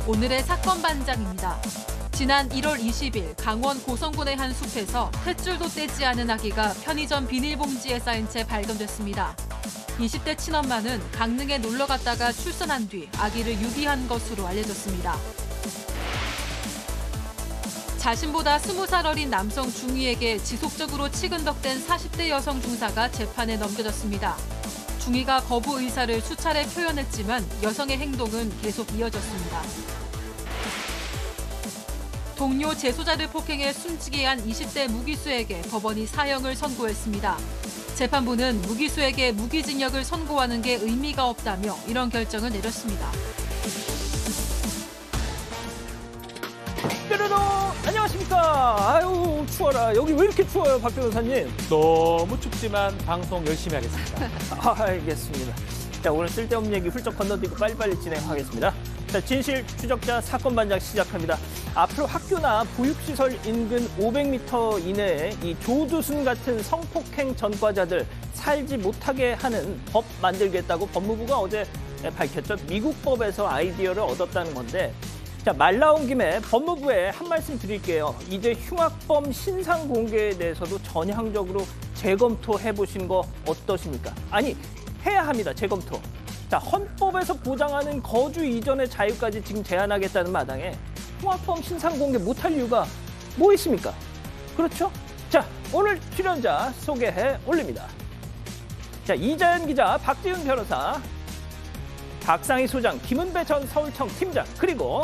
오늘의 사건 반장입니다. 지난 1월 20일 강원 고성군의 한 숲에서 탯줄도 떼지 않은 아기가 편의점 비닐봉지에 쌓인 채 발견됐습니다. 20대 친엄마는 강릉에 놀러 갔다가 출산한 뒤 아기를 유기한 것으로 알려졌습니다. 자신보다 20살 어린 남성 중위에게 지속적으로 치근덕댄 40대 여성 중사가 재판에 넘겨졌습니다. 중위가 거부 의사를 수차례 표현했지만 여성의 행동은 계속 이어졌습니다. 동료 재소자를 폭행해 숨지게 한 20대 무기수에게 법원이 사형을 선고했습니다. 재판부는 무기수에게 무기징역을 선고하는 게 의미가 없다며 이런 결정을 내렸습니다. 뾰로롱! 안녕하십니까? 아유, 추워라. 여기 왜 이렇게 추워요, 박 변호사님? 너무 춥지만 방송 열심히 하겠습니다. 알겠습니다. 자, 오늘 쓸데없는 얘기 훌쩍 건너뛰고 빨리빨리 진행하겠습니다. 자, 진실 추적자 사건 반장 시작합니다. 앞으로 학교나 보육시설 인근 500m 이내에 이 조두순 같은 성폭행 전과자들 살지 못하게 하는 법 만들겠다고 법무부가 어제 밝혔죠. 미국 법에서 아이디어를 얻었다는 건데, 자, 말 나온 김에 법무부에 한 말씀 드릴게요. 이제 흉악범 신상 공개에 대해서도 전향적으로 재검토해 보신 거 어떠십니까? 아니, 해야 합니다. 재검토. 자, 헌법에서 보장하는 거주 이전의 자유까지 지금 제한하겠다는 마당에 흉악범 신상 공개 못할 이유가 뭐 있습니까? 그렇죠? 자, 오늘 출연자 소개해 올립니다. 자, 이자연 기자, 박지훈 변호사, 박상희 소장, 김은배 전 서울청 팀장, 그리고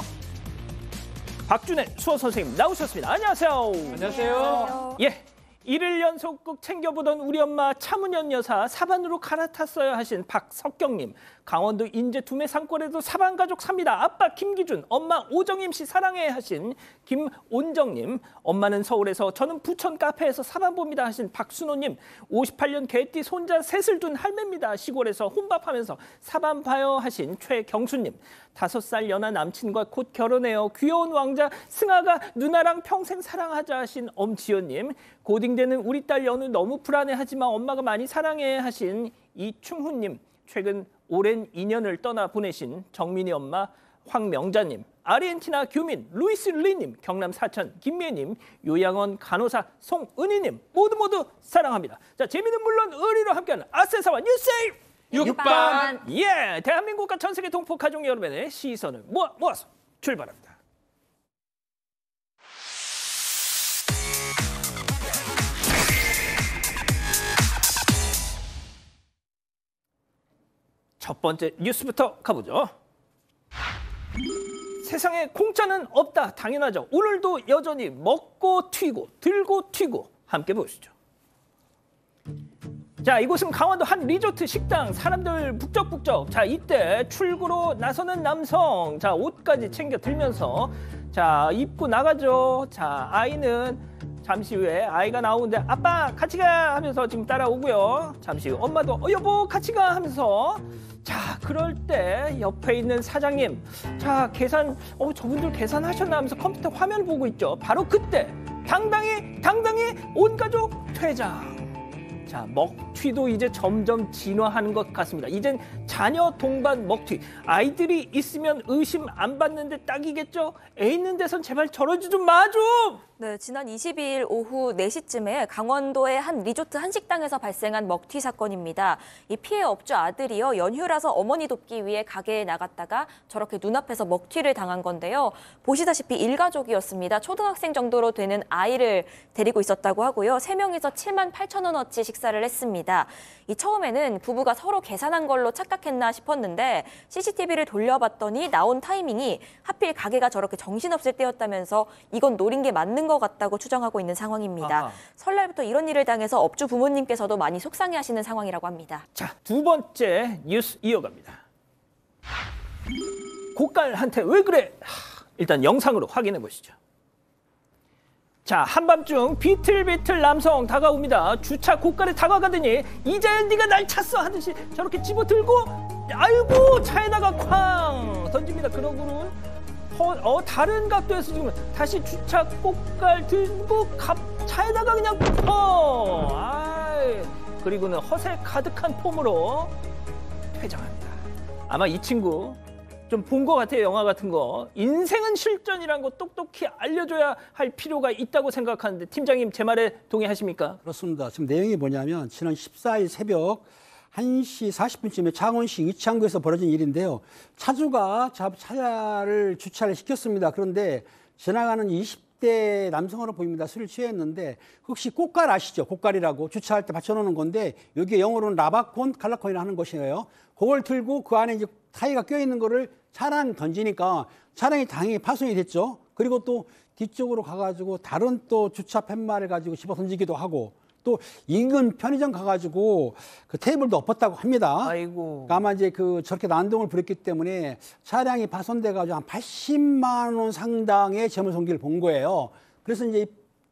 박준혜 수어 선생님 나오셨습니다. 안녕하세요. 안녕하세요. 예. 1일 연속 꼭 챙겨보던 우리 엄마 차문현 여사 사반으로 갈아탔어야 하신 박석경님, 강원도 인제 두메 산골에도 사반 가족 삽니다. 아빠 김기준, 엄마 오정임 씨 사랑해 하신 김온정님, 엄마는 서울에서 저는 부천 카페에서 사반 봅니다 하신 박순호님, 58년 개띠 손자 셋을 둔 할매입니다. 시골에서 혼밥하면서 사반 봐요 하신 최경수님, 5살 연하 남친과 곧 결혼해요. 귀여운 왕자 승아가 누나랑 평생 사랑하자 하신 엄지연님, 고딩되는 우리 딸 연우 너무 불안해하지만 엄마가 많이 사랑해 하신 이충훈님, 최근 오랜 인연을 떠나 보내신 정민이 엄마 황명자님, 아르헨티나 교민 루이스 리님, 경남 사천 김미애님, 요양원 간호사 송은희님 모두 사랑합니다. 자, 재미는 물론 의리로 함께하는 아세사와 뉴스에이 6반. 예, 대한민국과 전 세계 동포 가족 여러분의 시선을 모아서 출발합니다. 첫 번째 뉴스부터 가보죠. 세상에 공짜는 없다, 당연하죠. 오늘도 여전히 먹고 튀고 들고 튀고 함께 보시죠. 자, 이곳은 강원도 한 리조트 식당. 사람들 북적북적. 자, 이때 출구로 나서는 남성. 자, 옷까지 챙겨 들면서 자, 입고 나가죠. 자, 아이는 잠시 후에 아이가 나오는데 아빠 같이 가 하면서 지금 따라오고요. 잠시 후 엄마도 여보 같이 가 하면서, 자, 그럴 때 옆에 있는 사장님, 자, 계산 저분들 계산하셨나 하면서 컴퓨터 화면 보고 있죠. 바로 그때 당당히 온 가족 퇴장. 자, 먹튀도 이제 점점 진화하는 것 같습니다. 이젠 자녀 동반 먹튀. 아이들이 있으면 의심 안 받는데 딱이겠죠? 애 있는 데선 제발 저러지 좀 마 좀! 네, 지난 22일 오후 4시쯤에 강원도의 한 리조트 한식당에서 발생한 먹튀 사건입니다. 이 피해 업주 아들이요, 연휴라서 어머니 돕기 위해 가게에 나갔다가 저렇게 눈앞에서 먹튀를 당한 건데요. 보시다시피 일가족이었습니다. 초등학생 정도로 되는 아이를 데리고 있었다고 하고요. 3명이서 78,000원어치 식사를 했습니다. 이 처음에는 부부가 서로 계산한 걸로 착각했나 싶었는데 CCTV를 돌려봤더니 나온 타이밍이 하필 가게가 저렇게 정신없을 때였다면서 이건 노린 게 맞는 것 같다고 추정하고 있는 상황입니다. 아하. 설날부터 이런 일을 당해서 업주 부모님께서도 많이 속상해하시는 상황이라고 합니다. 자, 두 번째 뉴스 이어갑니다. 고깔한테 왜 그래? 일단 영상으로 확인해 보시죠. 자, 한밤중 비틀비틀 남성 다가옵니다. 주차 고깔에 다가가더니 이자연 네가 날 찼어 하듯이 저렇게 집어들고 아이고 차에다가 쾅 던집니다. 그러고는 다른 각도에서 지금 다시 주차 고깔 들고 차에다가 그냥 그리고는 허세 가득한 폼으로 퇴장합니다. 아마 이 친구 좀 본 것 같아요, 영화 같은 거. 인생은 실전이란 거 똑똑히 알려줘야 할 필요가 있다고 생각하는데 팀장님 제 말에 동의하십니까? 그렇습니다. 지금 내용이 뭐냐면 지난 14일 새벽 1시 40분쯤에 창원시 의창구에서 벌어진 일인데요. 차주가 차를 주차를 시켰습니다. 그런데 지나가는 20대 남성으로 보입니다. 술을 취했는데 혹시 꽃갈 아시죠? 꽃갈이라고 주차할 때 받쳐놓는 건데 여기에 영어로는 라바콘, 칼라콘이라 하는 것이에요. 그걸 들고 그 안에 이제 타이가 껴있는 거를 차량 던지니까 차량이 당연히 파손이 됐죠. 그리고 또 뒤쪽으로 가가지고 다른 또 주차 팻말을 가지고 집어 던지기도 하고 또 인근 편의점 가가지고 그 테이블도 엎었다고 합니다. 아이고. 그러니까 아마 이제 저렇게 난동을 부렸기 때문에 차량이 파손돼가지고 한 80만 원 상당의 재물손괴를 본 거예요. 그래서 이제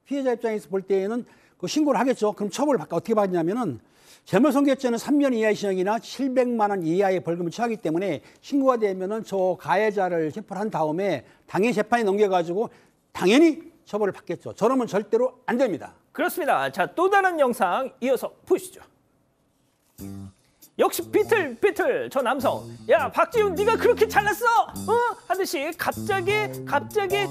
피해자 입장에서 볼 때에는 그 신고를 하겠죠. 그럼 처벌을 어떻게 받냐면은 재물손괴죄는 3년 이하의 징역이나 700만 원 이하의 벌금을 처하기 때문에 신고가 되면은 저 가해자를 체포한 다음에 당연히 재판에 넘겨가지고 당연히 처벌을 받겠죠. 저러면 절대로 안 됩니다. 그렇습니다. 자, 또 다른 영상 이어서 보시죠. 역시 비틀 저 남성. 야, 박지훈 네가 그렇게 잘났어? 하듯이 갑자기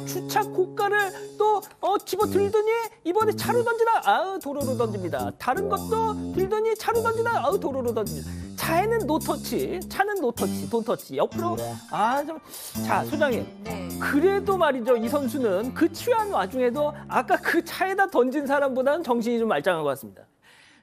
주차 고가를 또 집어 들더니 이번에 차로 던지나 아우 도로로 던집니다. 다른 것도 들더니 차로 던지나 아우 도로로 던집니다. 차에는 노터치, 차는 노터치, 돈터치. 옆으로 자, 소장님. 네. 그래도 말이죠. 이 선수는 그 취한 와중에도 아까 그 차에다 던진 사람보다는 정신이 좀 말짱한 것 같습니다.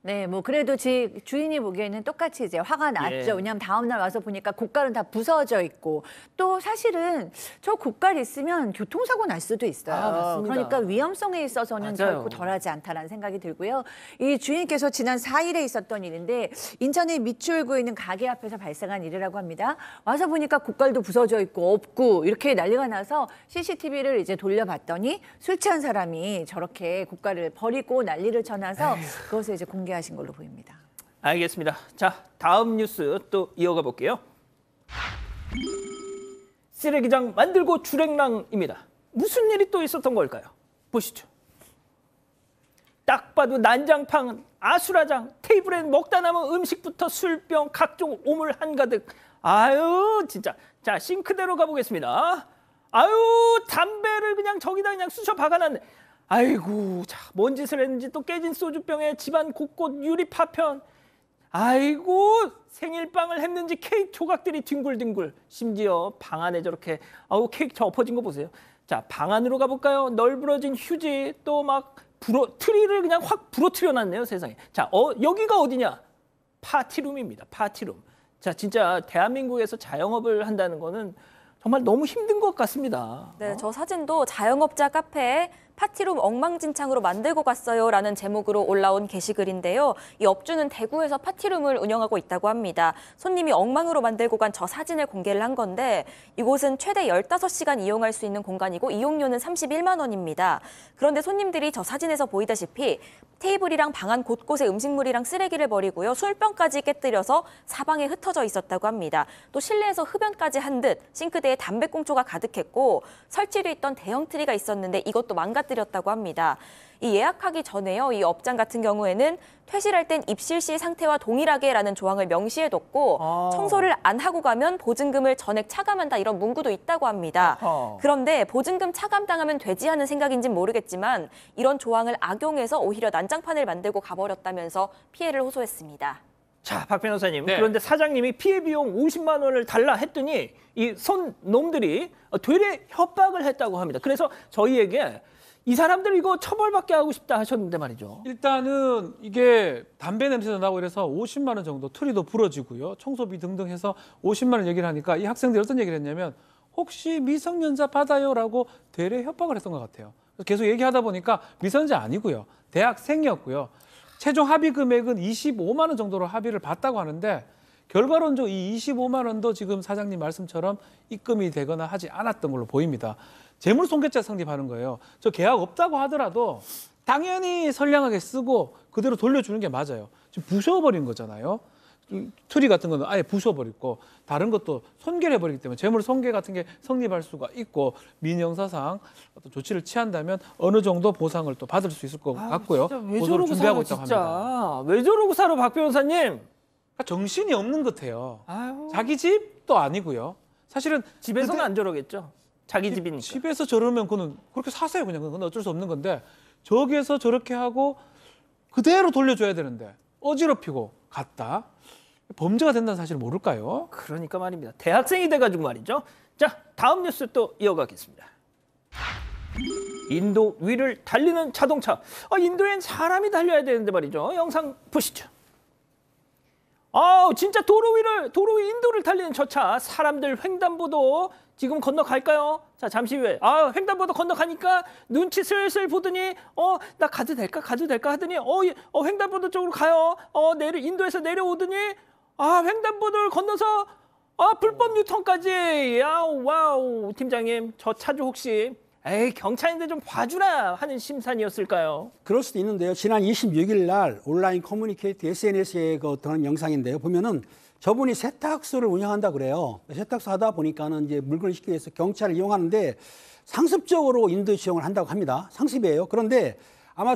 네, 뭐 그래도 주인이 보기에는 똑같이 이제 화가 났죠. 예. 왜냐하면 다음 날 와서 보니까 고깔은 다 부서져 있고 또 사실은 저 고깔 있으면 교통사고 날 수도 있어요. 맞습니다. 그러니까 위험성에 있어서는 맞아요. 결코 덜하지 않다라는 생각이 들고요. 이 주인께서 지난 4일에 있었던 일인데 인천의 미추홀구에 있는 가게 앞에서 발생한 일이라고 합니다. 와서 보니까 고깔도 부서져 있고 없고 이렇게 난리가 나서 CCTV를 이제 돌려봤더니 술 취한 사람이 저렇게 고깔을 버리고 난리를 쳐놔서 그것을 이제 공개하신 걸로 보입니다. 알겠습니다. 자, 다음 뉴스 또 이어가 볼게요. 쓰레기장 만들고 주랭랑입니다. 무슨 일이 또 있었던 걸까요? 보시죠. 딱 봐도 난장판, 아수라장, 테이블엔 먹다 남은 음식부터 술병, 각종 오물 한가득. 아유, 진짜. 자, 싱크대로 가보겠습니다. 아유, 담배를 그냥 저기다 그냥 쑤셔 박아놨네. 아이고, 자, 뭔 짓을 했는지 또 깨진 소주병에 집안 곳곳 유리 파편. 아이고, 생일빵을 했는지 케이크 조각들이 뒹굴뒹굴. 심지어 방 안에 저렇게 케이크 저 엎어진 거 보세요. 자, 방 안으로 가볼까요? 널브러진 휴지 또 막 트리를 그냥 확 부러뜨려 놨네요, 세상에. 자, 여기가 어디냐? 파티룸입니다. 파티룸. 자, 진짜 대한민국에서 자영업을 한다는 거는 정말 너무 힘든 것 같습니다. 네, 저 사진도 자영업자 카페에 파티룸 엉망진창으로 만들고 갔어요라는 제목으로 올라온 게시글인데요. 이 업주는 대구에서 파티룸을 운영하고 있다고 합니다. 손님이 엉망으로 만들고 간 저 사진을 공개를 한 건데 이곳은 최대 15시간 이용할 수 있는 공간이고 이용료는 31만 원입니다. 그런데 손님들이 저 사진에서 보이다시피 테이블이랑 방 안 곳곳에 음식물이랑 쓰레기를 버리고요. 술병까지 깨뜨려서 사방에 흩어져 있었다고 합니다. 또 실내에서 흡연까지 한 듯 싱크대에 담배꽁초가 가득했고 설치돼 있던 대형 트리가 있었는데 이것도 망가뜨렸다고 합니다. 이 예약하기 전에요. 이 업장 같은 경우에는 퇴실할 땐 입실 시 상태와 동일하게라는 조항을 명시해뒀고 청소를 안 하고 가면 보증금을 전액 차감한다 이런 문구도 있다고 합니다. 그런데 보증금 차감당하면 되지 하는 생각인진 모르겠지만 이런 조항을 악용해서 오히려 난장판을 만들고 가버렸다면서 피해를 호소했습니다. 자, 박 변호사님. 네. 그런데 사장님이 피해 비용 50만 원을 달라 했더니 이 손놈들이 되레 협박을 했다고 합니다. 그래서 저희에게 이 사람들 이거 처벌받게 하고 싶다 하셨는데 말이죠. 일단은 이게 담배 냄새도 나고 이래서 50만 원 정도 트리도 부러지고요. 청소비 등등 해서 50만 원 얘기를 하니까 이 학생들이 어떤 얘기를 했냐면 혹시 미성년자 받아요라고 되레 협박을 했던 것 같아요. 그래서 계속 얘기하다 보니까 미성년자 아니고요. 대학생이었고요. 최종 합의 금액은 25만 원 정도로 합의를 봤다고 하는데 결과론적으로 이 25만 원도 지금 사장님 말씀처럼 입금이 되거나 하지 않았던 걸로 보입니다. 재물손괴죄 성립하는 거예요. 저 계약 없다고 하더라도 당연히 선량하게 쓰고 그대로 돌려주는 게 맞아요. 지금 부숴버린 거잖아요. 트리 같은 거는 아예 부숴버리고 다른 것도 손괴를 해버리기 때문에 재물손괴 같은 게 성립할 수가 있고 민형사상 어떤 조치를 취한다면 어느 정도 보상을 또 받을 수 있을 것 같고요. 왜 고소를 저러고 준비하고 살아, 있다고 진짜. 합니다. 왜 저러고 살아, 박 변호사님? 그러니까 정신이 없는 것 같아요. 아유. 자기 집도 아니고요. 사실은 집에서는 안 저러겠죠. 자기 집이니까. 집에서 저러면 그거는 그렇게 사세요. 그냥 그건 어쩔 수 없는 건데 저기에서 저렇게 하고 그대로 돌려줘야 되는데 어지럽히고 갔다. 범죄가 된다는 사실을 모를까요? 그러니까 말입니다. 대학생이 돼가지고 말이죠. 자, 다음 뉴스 또 이어가겠습니다. 인도 위를 달리는 자동차. 인도엔 사람이 달려야 되는데 말이죠. 영상 보시죠. 진짜 도로 위 인도를 달리는 저 차. 사람들 횡단보도 지금 건너갈까요? 자, 잠시 후에. 횡단보도 건너가니까 눈치 슬슬 보더니, 나 가도 될까 하더니, 횡단보도 쪽으로 가요. 인도에서 내려오더니, 횡단보도를 건너서, 불법 유턴까지. 와우. 팀장님, 저 차주 혹시, 경찰인데 좀 봐주라 하는 심산이었을까요? 그럴 수도 있는데요. 지난 26일 날 온라인 커뮤니케이터 SNS에 어떤 영상인데요. 보면은 저분이 세탁소를 운영한다 그래요. 세탁소 하다 보니까는 이제 물건을 싣기 위해서 경찰을 이용하는데 상습적으로 인도 지용을 한다고 합니다. 상습이에요. 그런데 아마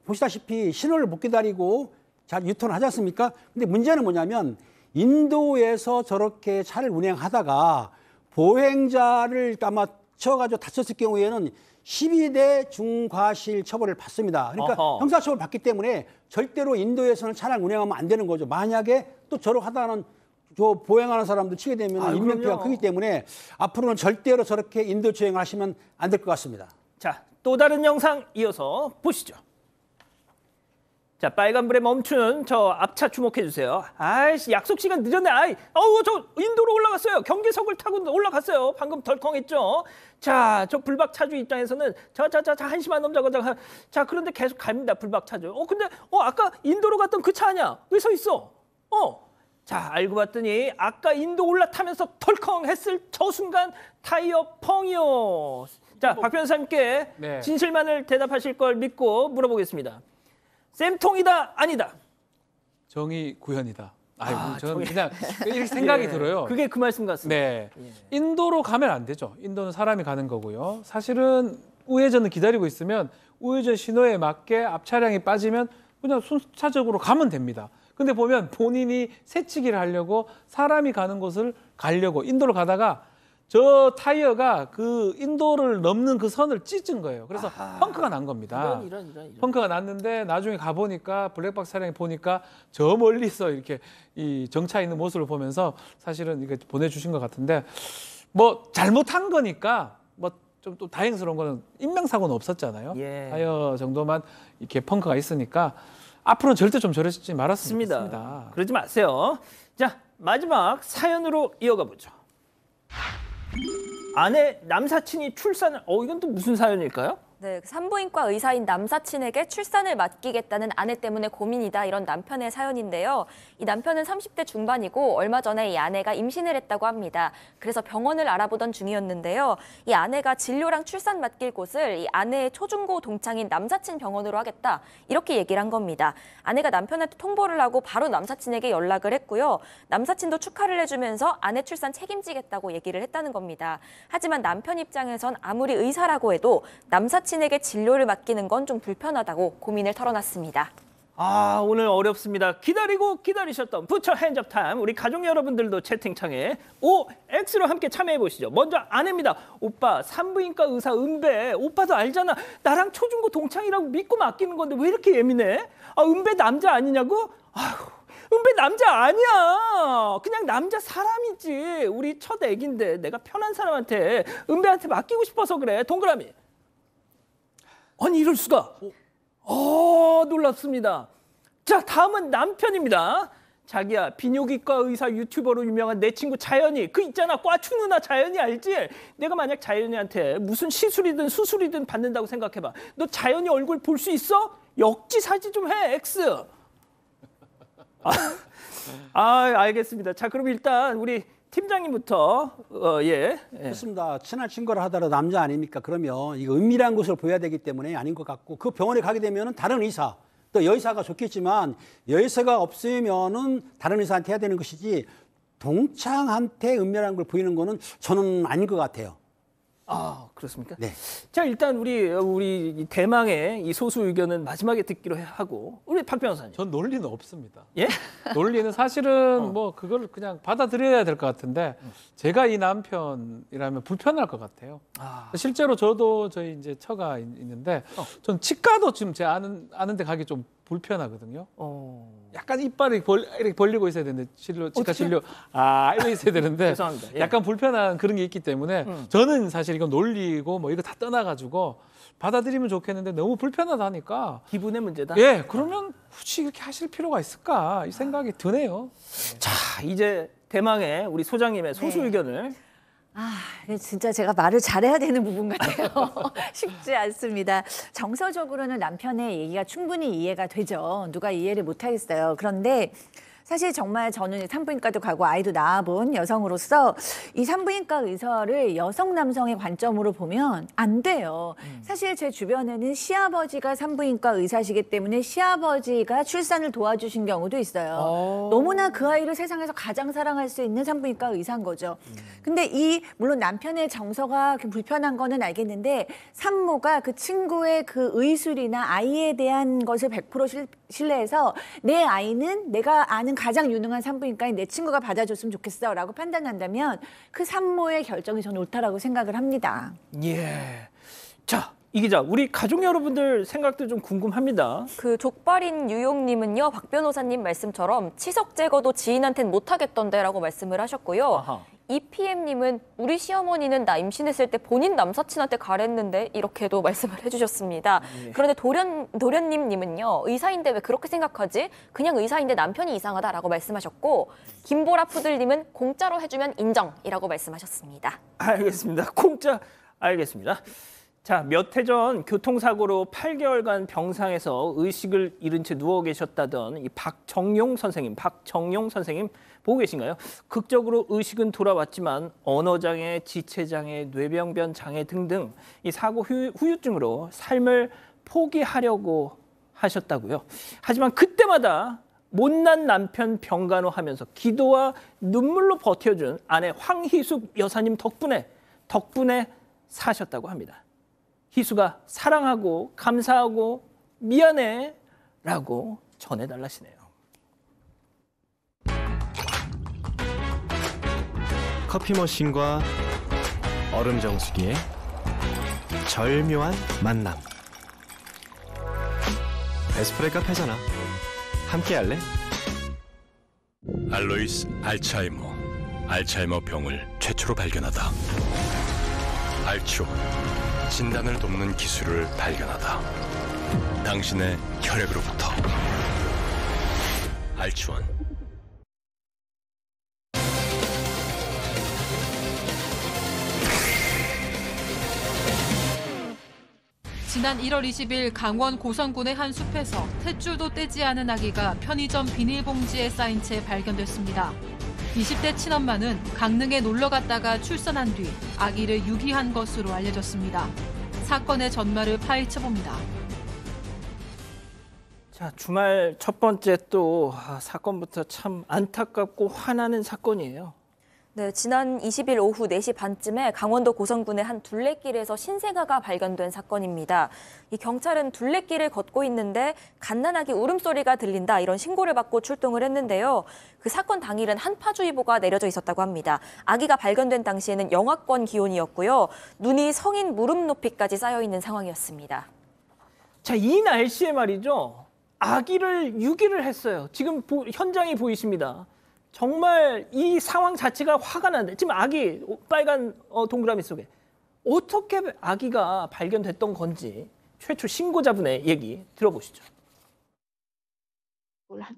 보시다시피 신호를 못 기다리고 잘 유턴을 하지 않습니까? 근데 문제는 뭐냐면 인도에서 저렇게 차를 운행하다가 보행자를 아마 쳐가지고 다쳤을 경우에는 12대 중과실 처벌을 받습니다. 그러니까 형사처벌을 받기 때문에 절대로 인도에서는 차량 운행하면 안 되는 거죠. 만약에 또 저렇게 하다는 보행하는 사람도 치게 되면 인명피해가 크기 때문에 앞으로는 절대로 저렇게 인도 주행을 하시면 안 될 것 같습니다. 자, 또 다른 영상 이어서 보시죠. 자, 빨간불에 멈추는 저 앞차 주목해 주세요. 약속 시간 늦었네. 저 인도로 올라갔어요. 경계석을 타고 올라갔어요. 방금 덜컹했죠. 자, 저 불박 차주 입장에서는 한심한 놈 저거. 자, 그런데 계속 갑니다. 불박 차주. 근데 아까 인도로 갔던 그 차 아니야? 왜 서 있어? 자, 알고 봤더니 아까 인도 올라타면서 덜컹했을 저 순간 타이어 펑이요. 자, 박 변호사님께 네. 진실만을 대답하실 걸 믿고 물어보겠습니다. 쌤통이다, 아니다? 정의 구현이다. 저는 그냥 이렇게 생각이 들어요. 그게 그 말씀 같습니다. 네, 인도로 가면 안 되죠. 인도는 사람이 가는 거고요. 사실은 우회전을 기다리고 있으면 우회전 신호에 맞게 앞 차량이 빠지면 그냥 순차적으로 가면 됩니다. 근데 보면 본인이 새치기를 하려고 사람이 가는 곳을 가려고 인도로 가다가 저 타이어가 그 인도를 넘는 그 선을 찢은 거예요. 그래서 펑크가 난 겁니다. 이런. 펑크가 났는데 나중에 가보니까 블랙박스 차량이 보니까 저 멀리서 이렇게 이 정차 있는 모습을 보면서 사실은 이게 보내주신 것 같은데 잘못한 거니까 좀 또 다행스러운 거는 인명사고는 없었잖아요. 타이어 정도만 이렇게 펑크가 있으니까 앞으로는 절대 좀 저러지 말았으면 좋겠습니다. 그러지 마세요. 자, 마지막 사연으로 이어가 보죠. 아내 남사친이 출산을 이건 또 무슨 사연일까요? 네, 산부인과 의사인 남사친에게 출산을 맡기겠다는 아내 때문에 고민이다 이런 남편의 사연인데요. 이 남편은 30대 중반이고 얼마 전에 이 아내가 임신을 했다고 합니다. 그래서 병원을 알아보던 중이었는데요. 이 아내가 진료랑 출산 맡길 곳을 이 아내의 초중고 동창인 남사친 병원으로 하겠다 이렇게 얘기를 한 겁니다. 아내가 남편한테 통보를 하고 바로 남사친에게 연락을 했고요. 남사친도 축하를 해주면서 아내 출산 책임지겠다고 얘기를 했다는 겁니다. 하지만 남편 입장에선 아무리 의사라고 해도 남사친에게 진료를 맡기는 건 좀 불편하다고 고민을 털어놨습니다. 오늘 어렵습니다. 기다리고 기다리셨던 부처 핸즈업 타임. 우리 가족 여러분들도 채팅창에 OX로 함께 참여해 보시죠. 먼저 아내입니다. 오빠 산부인과 의사 은배. 오빠도 알잖아. 나랑 초중고 동창이라고 믿고 맡기는 건데 왜 이렇게 예민해? 은배 남자 아니냐고? 은배 남자 아니야. 그냥 남자 사람이지. 우리 첫 애기인데 내가 편한 사람한테 은배한테 맡기고 싶어서 그래. 동그라미. 아니 이럴 수가. 놀랍습니다. 자, 다음은 남편입니다. 자기야, 비뇨기과 의사 유튜버로 유명한 내 친구 자연이. 그 있잖아, 꽈추 누나 자연이 알지? 내가 만약 자연이한테 무슨 시술이든 수술이든 받는다고 생각해봐. 너 자연이 얼굴 볼 수 있어? 역지사지 좀 해, X. 알겠습니다. 자, 그럼 일단 우리 팀장님부터 그렇습니다. 친한 친구를 하더라도 남자 아닙니까? 그러면 이거 은밀한 것을 보여야 되기 때문에 아닌 것 같고 그 병원에 가게 되면 다른 의사 또 여의사가 좋겠지만 여의사가 없으면은 다른 의사한테 해야 되는 것이지 동창한테 은밀한 걸 보이는 거는 저는 아닌 것 같아요. 아, 그렇습니까? 네. 자, 일단 우리 이 대망의 이 소수 의견은 마지막에 듣기로 하고 우리 박 변호사님. 전 논리는 없습니다. 예? 논리는 사실은 뭐 그걸 그냥 받아들여야 될 것 같은데 제가 이 남편이라면 불편할 것 같아요. 아, 실제로 저도 저희 이제 처가 있는데 전 치과도 지금 제 아는 데 가기 좀 불편하거든요. 약간 이빨이 이렇게 벌리고 있어야 되는데 치과 어떻게? 진료 이렇게 있어야 되는데 죄송합니다. 예. 약간 불편한 그런 게 있기 때문에 저는 사실 이건 논리고 뭐 이거 다 떠나가지고 받아들이면 좋겠는데 너무 불편하다니까. 기분의 문제다. 예, 그러면 굳이 이렇게 하실 필요가 있을까 이 생각이 드네요. 자, 이제 대망의 우리 소장님의 소수 네. 의견을 이게 진짜 제가 말을 잘해야 되는 부분 같아요. 쉽지 않습니다. 정서적으로는 남편의 얘기가 충분히 이해가 되죠. 누가 이해를 못하겠어요. 그런데 사실 정말 저는 산부인과도 가고 아이도 낳아본 여성으로서 이 산부인과 의사를 여성 남성의 관점으로 보면 안 돼요. 사실 제 주변에는 시아버지가 산부인과 의사시기 때문에 시아버지가 출산을 도와주신 경우도 있어요. 너무나 그 아이를 세상에서 가장 사랑할 수 있는 산부인과 의사인 거죠. 근데 물론 남편의 정서가 불편한 거는 알겠는데 산모가 그 친구의 그 의술이나 아이에 대한 것을 100% 신뢰해서 내 아이는 내가 아는 가장 유능한 산부인과인 내 친구가 받아줬으면 좋겠어 라고 판단한다면 그 산모의 결정이 저는 옳다라고 생각을 합니다. 예. 자, 이 기자, 우리 가족 여러분들 생각도 좀 궁금합니다. 그 족발인 뉴욕님은요, 박 변호사님 말씀처럼 치석 제거도 지인한테는 못하겠던데라고 말씀을 하셨고요. 아하. EPM님은 우리 시어머니는 나 임신했을 때 본인 남사친한테 가랬는데 이렇게도 말씀을 해주셨습니다. 예. 그런데 도련님님은요, 의사인데 왜 그렇게 생각하지? 그냥 의사인데 남편이 이상하다라고 말씀하셨고, 김보라 푸들님은 공짜로 해주면 인정이라고 말씀하셨습니다. 알겠습니다. 공짜 알겠습니다. 자, 몇 해 전 교통사고로 8개월간 병상에서 의식을 잃은 채 누워 계셨다던 이 박정용 선생님 보고 계신가요? 극적으로 의식은 돌아왔지만 언어장애, 지체장애, 뇌병변 장애 등등 이 사고 후유증으로 삶을 포기하려고 하셨다고요. 하지만 그때마다 못난 남편 병간호하면서 기도와 눈물로 버텨준 아내 황희숙 여사님 덕분에 사셨다고 합니다. 희수가 사랑하고 감사하고 미안해라고 전해달라시네요. 커피 머신과 얼음 정수기의 절묘한 만남. 에스프레 카페잖아. 함께 할래? 알로이스 알츠하이머 병을 최초로 발견하다. 알츠온, 진단을 돕는 기술을 발견하다. 당신의 혈액으로부터 알츠온. 지난 1월 20일 강원 고성군의 한 숲에서 탯줄도 떼지 않은 아기가 편의점 비닐봉지에 쌓인 채 발견됐습니다. 20대 친엄마는 강릉에 놀러 갔다가 출산한 뒤 아기를 유기한 것으로 알려졌습니다. 사건의 전말을 파헤쳐봅니다. 자, 주말 첫 번째 또 사건부터 참 안타깝고 화나는 사건이에요. 네, 지난 20일 오후 4시 반쯤에 강원도 고성군의 한 둘레길에서 신생아가 발견된 사건입니다. 이 경찰은 둘레길을 걷고 있는데 갓난아기 울음소리가 들린다 이런 신고를 받고 출동을 했는데요. 그 사건 당일은 한파주의보가 내려져 있었다고 합니다. 아기가 발견된 당시에는 영하권 기온이었고요. 눈이 성인 무릎 높이까지 쌓여 있는 상황이었습니다. 자, 이 날씨에 말이죠. 아기를 유기를 했어요. 지금 현장이 보이십니다. 정말 이 상황 자체가 화가 나는데 지금 아기 빨간 동그라미 속에 어떻게 아기가 발견됐던 건지 최초 신고자분의 얘기 들어보시죠.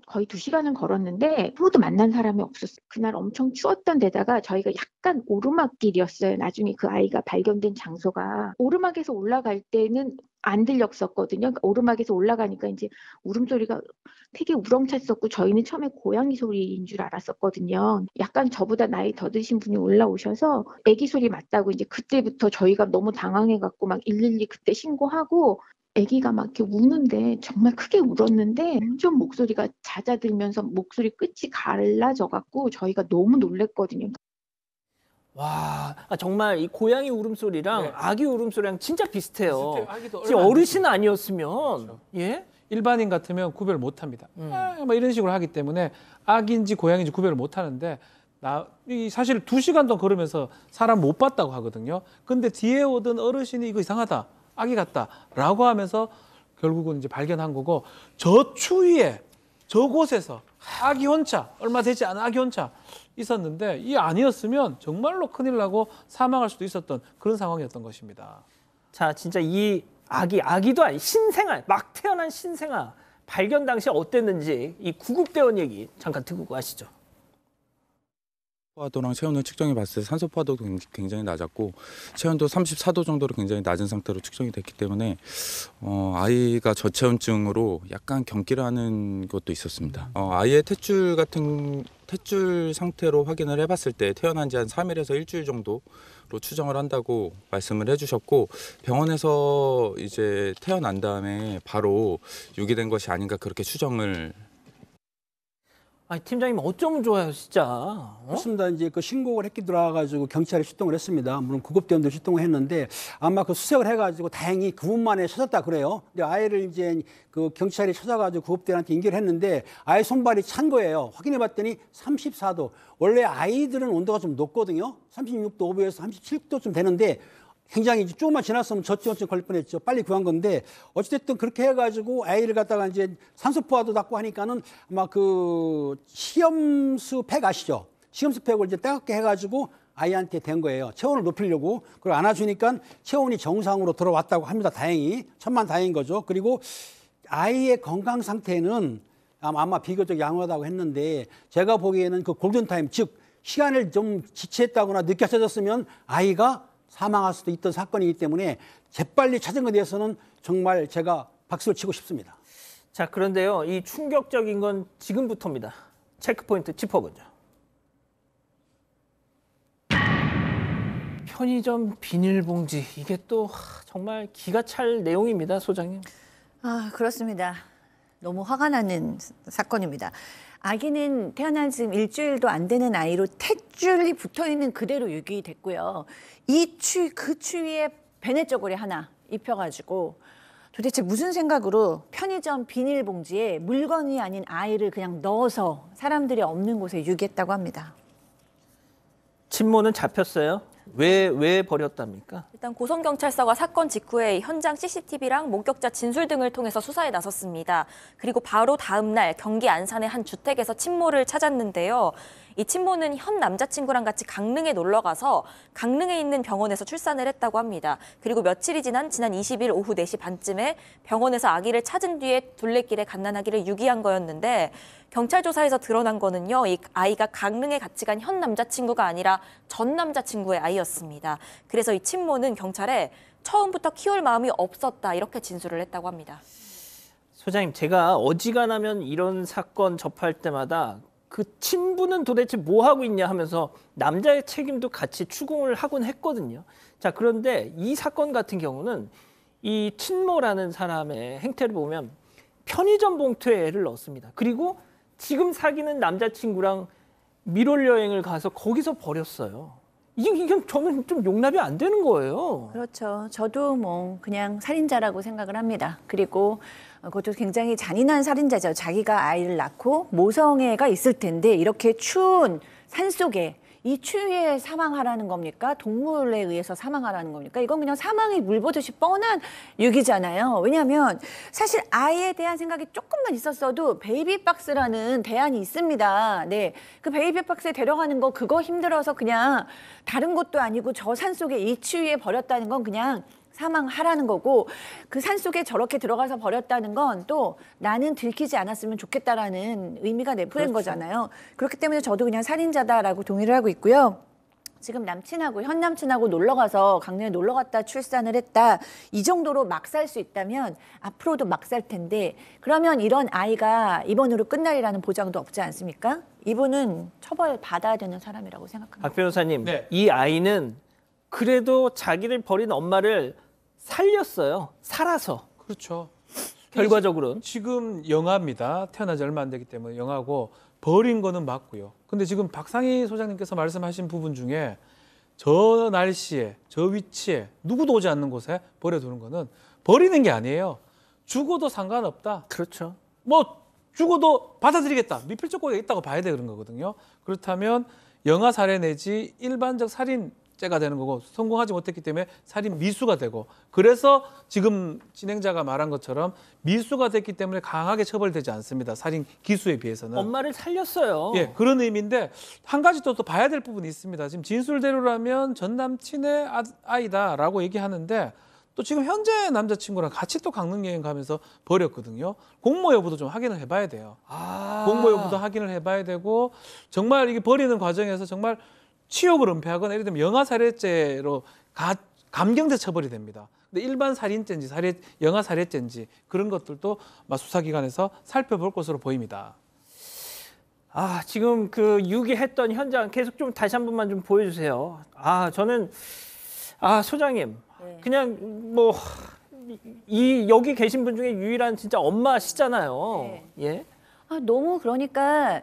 거의 2시간을 걸었는데 아무도 만난 사람이 없었어요. 그날 엄청 추웠던 데다가 저희가 약간 오르막길이었어요. 나중에 그 아이가 발견된 장소가 오르막에서 올라갈 때는 안 들렸었거든요. 그러니까 오르막에서 올라가니까 이제 울음소리가 되게 우렁찼었고 저희는 처음에 고양이 소리인 줄 알았었거든요. 약간 저보다 나이 더 드신 분이 올라오셔서 아기 소리 맞다고 이제 그때부터 저희가 너무 당황해갖고 막 112 그때 신고하고 아기가 막 이렇게 우는데 정말 크게 울었는데 좀 목소리가 잦아들면서 목소리 끝이 갈라져갖고 저희가 너무 놀랬거든요. 와, 정말 이 고양이 울음소리랑 네. 아기 울음소리랑 진짜 비슷해요. 비슷해요. 아기도 진짜 얼마 안 어르신 아니었으면 그렇죠. 예? 일반인 같으면 구별 못 합니다. 뭐 이런 식으로 하기 때문에 아기인지 고양이인지 구별을 못 하는데 사실 2시간 동안 걸으면서 사람 못 봤다고 하거든요. 근데 뒤에 오던 어르신이 이거 이상하다, 아기 같다라고 하면서 결국은 이제 발견한 거고, 저 추위에 저곳에서 아기 혼자, 얼마 되지 않은 아기 혼자 있었는데 이 아니었으면 정말로 큰일 나고 사망할 수도 있었던 그런 상황이었던 것입니다. 자, 진짜 이 아기도 아니 신생아, 막 태어난 신생아 발견 당시 어땠는지 이 구급대원 얘기 잠깐 듣고 가시죠. 포화도랑 체온을 측정해 봤을 때 산소 포화도도 굉장히 낮았고 체온도 34도 정도로 굉장히 낮은 상태로 측정이 됐기 때문에 아이가 저체온증으로 약간 경기를 하는 것도 있었습니다. 아이의 탯줄 상태로 확인을 해봤을 때 태어난 지 한 3일에서 일주일 정도로 추정을 한다고 말씀을 해주셨고, 병원에서 이제 태어난 다음에 바로 유기된 것이 아닌가 그렇게 추정을. 아니, 팀장님 어쩌면 좋아요, 진짜. 그렇습니다. 이제 그 신고를 했기 들어와가지고 경찰이 출동을 했습니다. 물론 구급대원도 출동을 했는데 아마 그 수색을 해가지고 다행히 9분 만에 찾았다 그래요. 근데 아이를 이제 그 경찰이 찾아가지고 구급대원한테 인계를 했는데 아이 손발이 찬 거예요. 확인해봤더니 34도. 원래 아이들은 온도가 좀 높거든요. 36도 5분에서 37도쯤 되는데 굉장히 이제 조금만 지났으면 저체온증 걸릴 뻔했죠. 빨리 구한 건데 어찌됐든 그렇게 해가지고 아이를 갖다가 이제 산소 포화도 낮고 하니까는 아마 그 시험수 팩 아시죠? 시험수 팩을 이제 따갑게 해가지고 아이한테 된 거예요. 체온을 높이려고. 그리고 안아주니까 체온이 정상으로 들어왔다고 합니다. 다행히. 천만다행인 거죠. 그리고 아이의 건강 상태는 아마 비교적 양호하다고 했는데 제가 보기에는 그 골든타임, 즉 시간을 좀 지체했다거나 늦게 찾았으면 아이가 사망할 수도 있던 사건이기 때문에 재빨리 찾은 것에 대해서는 정말 제가 박수를 치고 싶습니다. 자, 그런데요, 이 충격적인 건 지금부터입니다. 체크포인트 짚어보죠. 편의점 비닐봉지, 이게 또 정말 기가 찰 내용입니다, 소장님. 아, 그렇습니다. 너무 화가 나는 사건입니다. 아기는 태어난 지금 일주일도 안 되는 아이로 탯줄이 붙어있는 그대로 유기됐고요. 그 추위에 베네저고리 하나 입혀가지고 도대체 무슨 생각으로 편의점 비닐봉지에 물건이 아닌 아이를 그냥 넣어서 사람들이 없는 곳에 유기했다고 합니다. 친모는 잡혔어요? 왜 버렸답니까? 일단 고성경찰서가 사건 직후에 현장 CCTV랑 목격자 진술 등을 통해서 수사에 나섰습니다. 그리고 바로 다음 날 경기 안산의 한 주택에서 친모를 찾았는데요. 이 친모는 현 남자친구랑 같이 강릉에 놀러 가서 강릉에 있는 병원에서 출산을 했다고 합니다. 그리고 며칠이 지난 20일 오후 4시 반쯤에 병원에서 아기를 찾은 뒤에 둘레길에 갓난아기를 유기한 거였는데, 경찰 조사에서 드러난 거는요, 이 아이가 강릉에 같이 간 현 남자친구가 아니라 전 남자친구의 아이였습니다. 그래서 이 친모는 경찰에 처음부터 키울 마음이 없었다, 이렇게 진술을 했다고 합니다. 소장님, 제가 어지간하면 이런 사건 접할 때마다 그 친부는 도대체 뭐 하고 있냐 하면서 남자의 책임도 같이 추궁을 하곤 했거든요. 자, 그런데 이 사건 같은 경우는 이 친모라는 사람의 행태를 보면 편의점 봉투에 애를 넣었습니다. 그리고 지금 사귀는 남자친구랑 미롤 여행을 가서 거기서 버렸어요. 이건 저는 좀 용납이 안 되는 거예요. 그렇죠. 저도 뭐 그냥 살인자라고 생각을 합니다. 그리고 그것도 굉장히 잔인한 살인자죠. 자기가 아이를 낳고 모성애가 있을 텐데 이렇게 추운 산속에 이 추위에 사망하라는 겁니까? 동물에 의해서 사망하라는 겁니까? 이건 그냥 사망이 물보듯이 뻔한 유기잖아요. 왜냐하면 사실 아이에 대한 생각이 조금만 있었어도 베이비박스라는 대안이 있습니다. 네, 그 베이비박스에 데려가는 거 그거 힘들어서 그냥 다른 것도 아니고 저 산속에 이 추위에 버렸다는 건 그냥 사망하라는 거고, 그 산속에 저렇게 들어가서 버렸다는 건 또 나는 들키지 않았으면 좋겠다라는 의미가 내포된 거잖아요. 그렇기 때문에 저도 그냥 살인자다라고 동의를 하고 있고요. 지금 남친하고 현 남친하고 놀러 가서 강릉에 놀러 갔다 출산을 했다, 이 정도로 막 살 수 있다면 앞으로도 막 살 텐데, 그러면 이런 아이가 입원으로 끝날이라는 보장도 없지 않습니까? 이분은 처벌 받아야 되는 사람이라고 생각합니다. 박 변호사님, 네. 이 아이는 그래도 자기를 버린 엄마를 살렸어요. 살아서. 그렇죠. 결과적으로는. 지금 영아입니다. 태어난 지 얼마 안 되기 때문에 영아고, 버린 거는 맞고요. 근데 지금 박상희 소장님께서 말씀하신 부분 중에 저 날씨에 저 위치에 누구도 오지 않는 곳에 버려두는 거는 버리는 게 아니에요. 죽어도 상관없다. 그렇죠. 뭐 죽어도 받아들이겠다. 미필적고가 있다고 봐야 돼 그런 거거든요. 그렇다면 영아 살해 내지 일반적 살인죄가 되는 거고 성공하지 못했기 때문에 살인 미수가 되고 그래서 지금 진행자가 말한 것처럼 미수가 됐기 때문에 강하게 처벌되지 않습니다. 살인 기수에 비해서는. 엄마를 살렸어요. 예, 그런 의미인데 한 가지 또 봐야 될 부분이 있습니다. 지금 진술대로라면 전 남친의 아이다라고 얘기하는데 또 지금 현재 남자친구랑 같이 또 강릉 여행 가면서 버렸거든요. 공모 여부도 좀 확인을 해봐야 돼요. 공모 여부도 확인을 해봐야 되고 정말 이게 버리는 과정에서 정말 치욕을 은폐하거나 예를 들면 영아살해죄로 감경돼 처벌이 됩니다. 근데 일반 살인죄인지 영아 살해죄인지 그런 것들도 수사기관에서 살펴볼 것으로 보입니다. 지금 그 유기했던 현장 계속 좀 다시 한 번만 좀 보여주세요. 저는 소장님 그냥 뭐 여기 계신 분 중에 유일한 진짜 엄마시잖아요. 네. 예. 너무 그러니까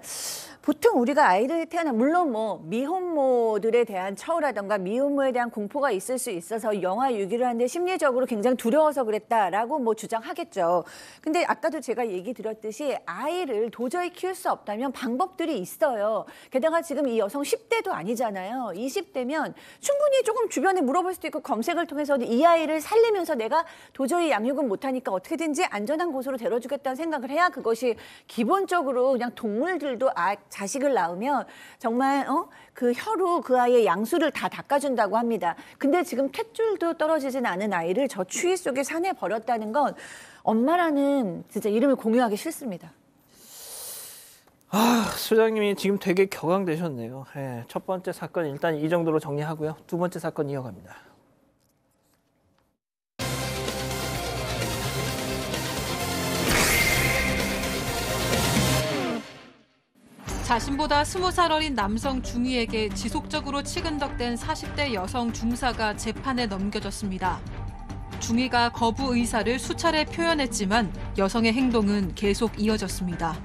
보통 우리가 아이를 물론 뭐 미혼모들에 대한 처우라던가 미혼모에 대한 공포가 있을 수 있어서 영아 유기를 하는데 심리적으로 굉장히 두려워서 그랬다라고 뭐 주장하겠죠. 근데 아까도 제가 얘기 드렸듯이 아이를 도저히 키울 수 없다면 방법들이 있어요. 게다가 지금 이 여성 10대도 아니잖아요. 20대면 충분히 조금 주변에 물어볼 수도 있고 검색을 통해서 이 아이를 살리면서 내가 도저히 양육은 못하니까 어떻게든지 안전한 곳으로 데려주겠다는 생각을 해야 그것이 기본적으로 그냥 동물들도 자식을 낳으면 정말 그 혀로 그 아이의 양수를 다 닦아준다고 합니다. 근데 지금 탯줄도 떨어지진 않은 아이를 저 추위 속에 산에 버렸다는 건 엄마라는 진짜 이름을 공유하기 싫습니다. 소장님이 지금 되게 격앙되셨네요. 예, 첫 번째 사건 일단 이 정도로 정리하고요. 두 번째 사건 이어갑니다. 자신보다 20살 어린 남성 중위에게 지속적으로 치근덕댄 40대 여성 중사가 재판에 넘겨졌습니다. 중위가 거부 의사를 수차례 표현했지만 여성의 행동은 계속 이어졌습니다.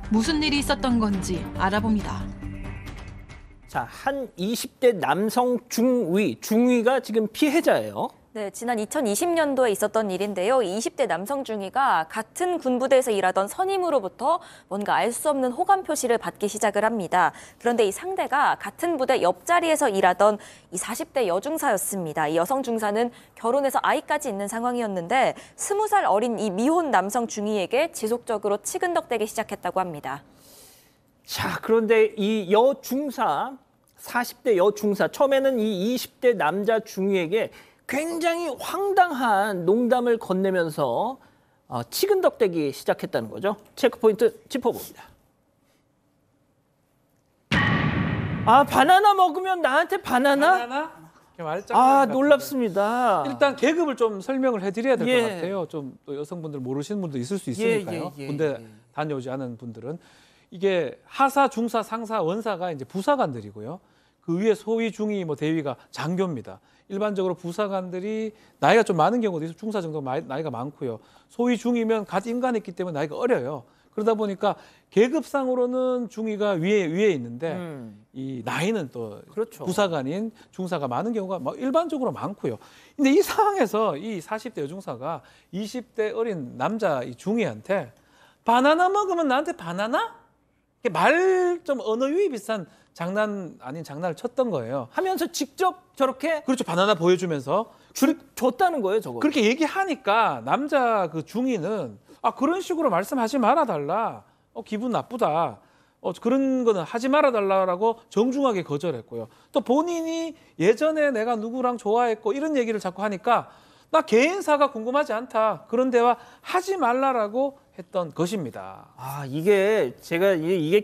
무슨 일이 있었던 건지 알아봅니다. 한 20대 남성 중위가 지금 피해자예요. 네, 지난 2020년도에 있었던 일인데요. 20대 남성 중위가 같은 군부대에서 일하던 선임으로부터 뭔가 알 수 없는 호감 표시를 받기 시작을 합니다. 그런데 이 상대가 같은 부대 옆자리에서 일하던 이 40대 여중사였습니다. 이 여성 중사는 결혼해서 아이까지 있는 상황이었는데 20살 어린 이 미혼 남성 중위에게 지속적으로 치근덕대기 시작했다고 합니다. 그런데 이 여중사, 40대 여중사, 처음에는 이 20대 남자 중위에게 굉장히 황당한 농담을 건네면서 치근덕대기 시작했다는 거죠. 체크포인트 짚어봅니다. 바나나 먹으면 나한테 바나나? 놀랍습니다. 일단 계급을 좀 설명을 해드려야 될 것 같아요. 좀 또 여성분들 모르시는 분도 있을 수 있으니까요. 군대 다녀오지 않은 분들은. 이게 하사, 중사, 상사, 원사가 이제 부사관들이고요. 그 위에 소위, 중위, 대위가 장교입니다. 일반적으로 부사관들이 나이가 좀 많은 경우도 있어요. 중사 정도 나이가 많고요. 소위, 중위면 갓 임관했기 때문에 나이가 어려요. 그러다 보니까 계급상으로는 중위가 위에 있는데 이 나이는 또 그렇죠. 부사관인 중사가 많은 경우가 일반적으로 많고요. 근데 이 상황에서 이 40대 여중사가 20대 어린 남자 이 중위한테 바나나 먹으면 나한테 바나나? 말 좀 언어 유희 비슷한 장난 아닌 장난을 쳤던 거예요. 하면서 직접 저렇게 그렇죠. 바나나 보여주면서 줬다는 거예요, 저거. 그렇게 얘기하니까 남자 그 중위는 그런 식으로 말씀하지 말아달라. 기분 나쁘다. 그런 거는 하지 말아달라고 정중하게 거절했고요. 또 본인이 예전에 내가 누구랑 좋아했고 이런 얘기를 자꾸 하니까 나 개인사가 궁금하지 않다. 그런 대화 하지 말라라고 했던 것입니다. 이게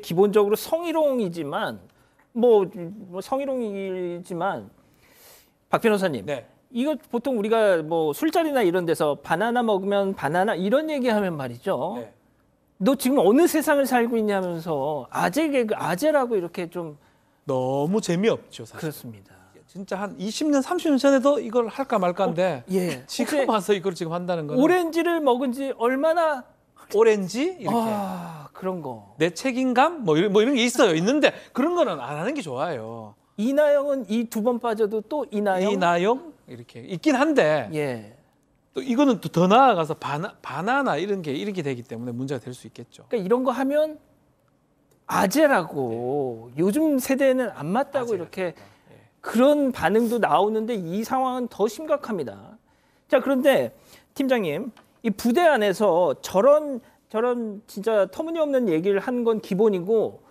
기본적으로 성희롱이지만 성희롱이지만 박 변호사님. 네. 이거 보통 우리가 술자리나 이런 데서 바나나 먹으면 바나나 이런 얘기하면 말이죠. 네. 너 지금 어느 세상을 살고 있냐면서 아재라고 이렇게 좀 너무 재미없죠, 사실. 그렇습니다. 진짜 한 20년, 30년 전에도 이걸 할까 말까인데 지금 와서 이걸 지금 한다는 거는 오렌지를 먹은 지 얼마나 오렌지 이렇게 그런 거. 내 책임감 이런 게 있는데 그런 거는 안 하는 게 좋아요. 이나영은 이 2번 빠져도 또 이나영? 이나영 이렇게 있긴 한데 예. 또 이거는 또 더 나아가서 바나나 이렇게 되기 때문에 문제가 될 수 있겠죠. 그러니까 이런 거 하면 아재라고 요즘 세대는 안 맞다고 이렇게 그런 반응도 나오는데 이 상황은 더 심각합니다. 자, 그런데 팀장님, 이 부대 안에서 저런 진짜 터무니없는 얘기를 한 건 기본이고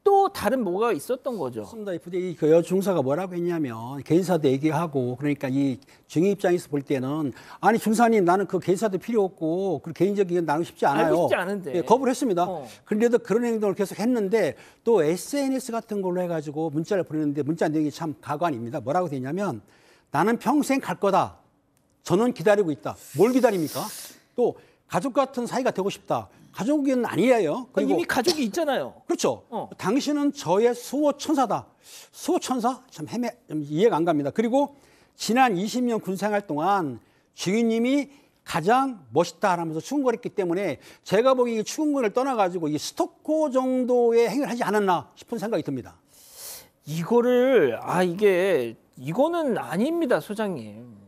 또 다른 뭐가 있었던 거죠. 그렇습니다. 이 부대 그 여중사가 뭐라고 했냐면 개인사도 얘기하고 그러니까 이 중위 입장에서 볼 때는 아니 중사님 나는 그 개인사도 필요 없고 그 개인적인 나누고 싶지 않아요. 알고 싶지 않은데. 예, 거부를 했습니다. 그런데도 그런 행동을 계속 했는데 또 SNS 같은 걸로 해가지고 문자를 보냈는데 문자 내용이 참 가관입니다. 뭐라고 되냐면 나는 평생 갈 거다. 저는 기다리고 있다. 뭘 기다립니까? 또 가족 같은 사이가 되고 싶다. 가족은 아니에요. 그리고 이미 가족이 있잖아요. 그렇죠. 당신은 저의 수호천사다. 수호천사? 좀 이해가 안 갑니다. 그리고 지난 20년 군생활 동안 주인님이 가장 멋있다 하면서 추궁거렸기 때문에 제가 보기에 추궁문을 떠나가지고 이 스토커 정도의 행위를 하지 않았나 싶은 생각이 듭니다. 이거를 이거는 아닙니다, 소장님.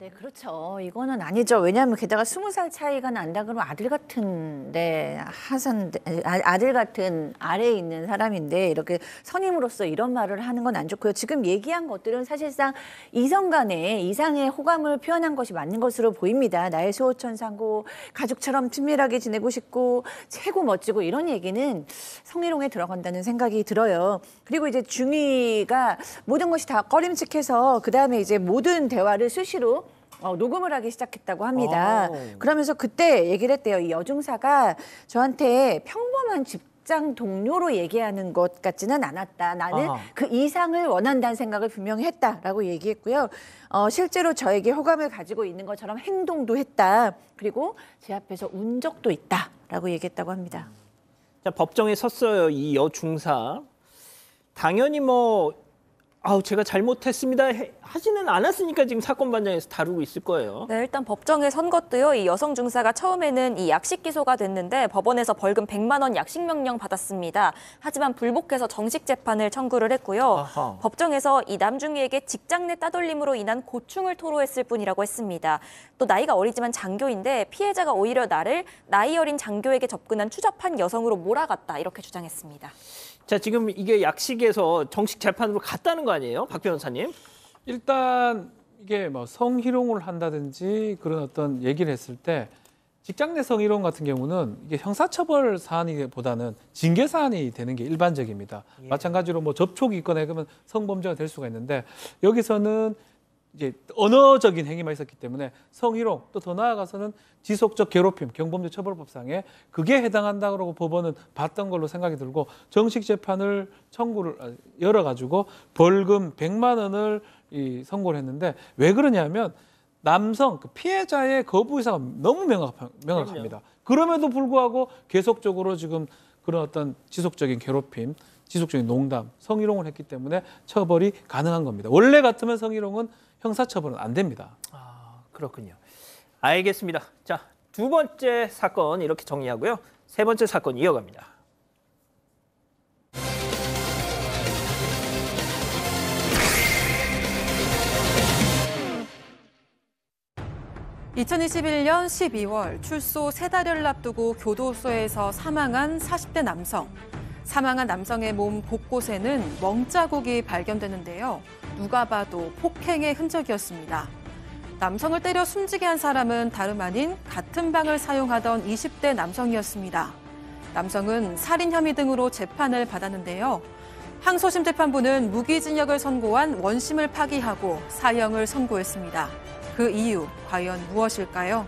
네, 그렇죠. 이거는 아니죠. 왜냐하면 게다가 20살 차이가 난다 그러면 아들 같은데 아들 같은 아래에 있는 사람인데 이렇게 선임으로서 이런 말을 하는 건 안 좋고요. 지금 얘기한 것들은 사실상 이성 간에 이상의 호감을 표현한 것이 맞는 것으로 보입니다. 나의 수호천사고 가족처럼 친밀하게 지내고 싶고 최고 멋지고 이런 얘기는 성희롱에 들어간다는 생각이 들어요. 그리고 이제 중위가 모든 것이 다 꺼림칙해서 그다음에 이제 모든 대화를 수시로 녹음을 하기 시작했다고 합니다. 그러면서 그때 얘기를 했대요. 이 여중사가 저한테 평범한 직장 동료로 얘기하는 것 같지는 않았다. 나는 그 이상을 원한다는 생각을 분명히 했다라고 얘기했고요. 실제로 저에게 호감을 가지고 있는 것처럼 행동도 했다. 그리고 제 앞에서 운 적도 있다라고 얘기했다고 합니다. 자, 법정에 섰어요. 이 여중사. 당연히 제가 잘못했습니다 하지는 않았으니까 지금 사건반장에서 다루고 있을 거예요. 네, 일단 법정에 선 것도요. 이 여성 중사가 처음에는 이 약식 기소가 됐는데 법원에서 벌금 100만 원 약식 명령 받았습니다. 하지만 불복해서 정식 재판을 청구를 했고요. 아하. 법정에서 이 남중위에게 직장 내 따돌림으로 인한 고충을 토로했을 뿐이라고 했습니다. 또 나이가 어리지만 장교인데 피해자가 오히려 나를 나이 어린 장교에게 접근한 추잡한 여성으로 몰아갔다 이렇게 주장했습니다. 자, 지금 이게 약식에서 정식 재판으로 갔다는 거 아니에요? 박 변호사님? 일단 이게 성희롱을 한다든지 그런 어떤 얘기를 했을 때 직장 내 성희롱 같은 경우는 이게 형사처벌 사안보다는 징계 사안이 되는 게 일반적입니다. 예. 마찬가지로 접촉이 있거나 그러면 성범죄가 될 수가 있는데 여기서는 이제 언어적인 행위만 있었기 때문에 성희롱 또 더 나아가서는 지속적 괴롭힘 경범죄 처벌법상에 그게 해당한다고 법원은 봤던 걸로 생각이 들고 정식 재판을 청구를 열어가지고 벌금 100만 원을 선고를 했는데 왜 그러냐면 남성 피해자의 거부 의사가 너무 명확합니다. 그럼에도 불구하고 계속적으로 지금 그런 어떤 지속적인 괴롭힘 지속적인 농담, 성희롱을 했기 때문에 처벌이 가능한 겁니다. 원래 같으면 성희롱은 형사처벌은 안 됩니다. 그렇군요. 알겠습니다. 자, 2번째 사건 이렇게 정리하고요. 3번째 사건 이어갑니다. (2021년 12월) 출소 3달을 앞두고 교도소에서 사망한 40대 남성. 사망한 남성의 몸 곳곳에는 멍자국이 발견되는데요. 누가 봐도 폭행의 흔적이었습니다. 남성을 때려 숨지게 한 사람은 다름 아닌 같은 방을 사용하던 20대 남성이었습니다. 남성은 살인 혐의 등으로 재판을 받았는데요. 항소심 재판부는 무기징역을 선고한 원심을 파기하고 사형을 선고했습니다. 그 이유 과연 무엇일까요?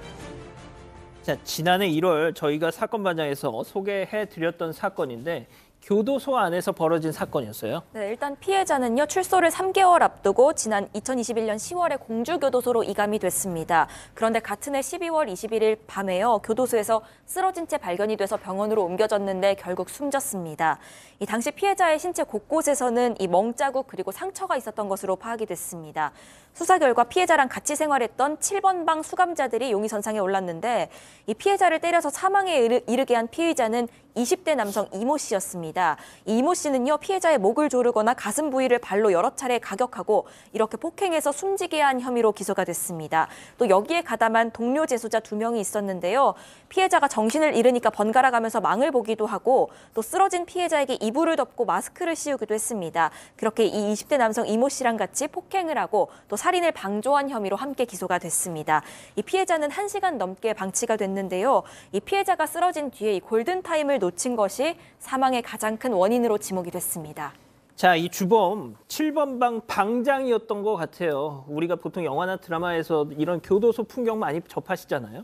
자, 지난해 1월 저희가 사건반장에서 소개해드렸던 사건인데 교도소 안에서 벌어진 사건이었어요. 네, 일단 피해자는요. 출소를 3개월 앞두고 지난 2021년 10월에 공주교도소로 이감이 됐습니다. 그런데 같은 해 12월 21일 밤에요. 교도소에서 쓰러진 채 발견이 돼서 병원으로 옮겨졌는데 결국 숨졌습니다. 이 당시 피해자의 신체 곳곳에서는 이 멍자국 그리고 상처가 있었던 것으로 파악이 됐습니다. 수사 결과 피해자랑 같이 생활했던 7번 방 수감자들이 용의선상에 올랐는데 이 피해자를 때려서 사망에 이르게 한 피의자는 20대 남성 이모 씨였습니다. 이모 씨는요, 피해자의 목을 조르거나 가슴 부위를 발로 여러 차례 가격하고 이렇게 폭행해서 숨지게 한 혐의로 기소가 됐습니다. 또 여기에 가담한 동료 재소자 2명이 있었는데요. 피해자가 정신을 잃으니까 번갈아 가면서 망을 보기도 하고 또 쓰러진 피해자에게 이불을 덮고 마스크를 씌우기도 했습니다. 그렇게 이 20대 남성 이모 씨랑 같이 폭행을 하고 또 살인을 방조한 혐의로 함께 기소가 됐습니다. 이 피해자는 1시간 넘게 방치가 됐는데요. 이 피해자가 쓰러진 뒤에 이 골든타임을 놓친 것이 사망의 가장 큰 원인으로 지목이 됐습니다. 자, 이 주범 7번 방 방장이었던 것 같아요. 우리가 보통 영화나 드라마에서 이런 교도소 풍경 많이 접하시잖아요.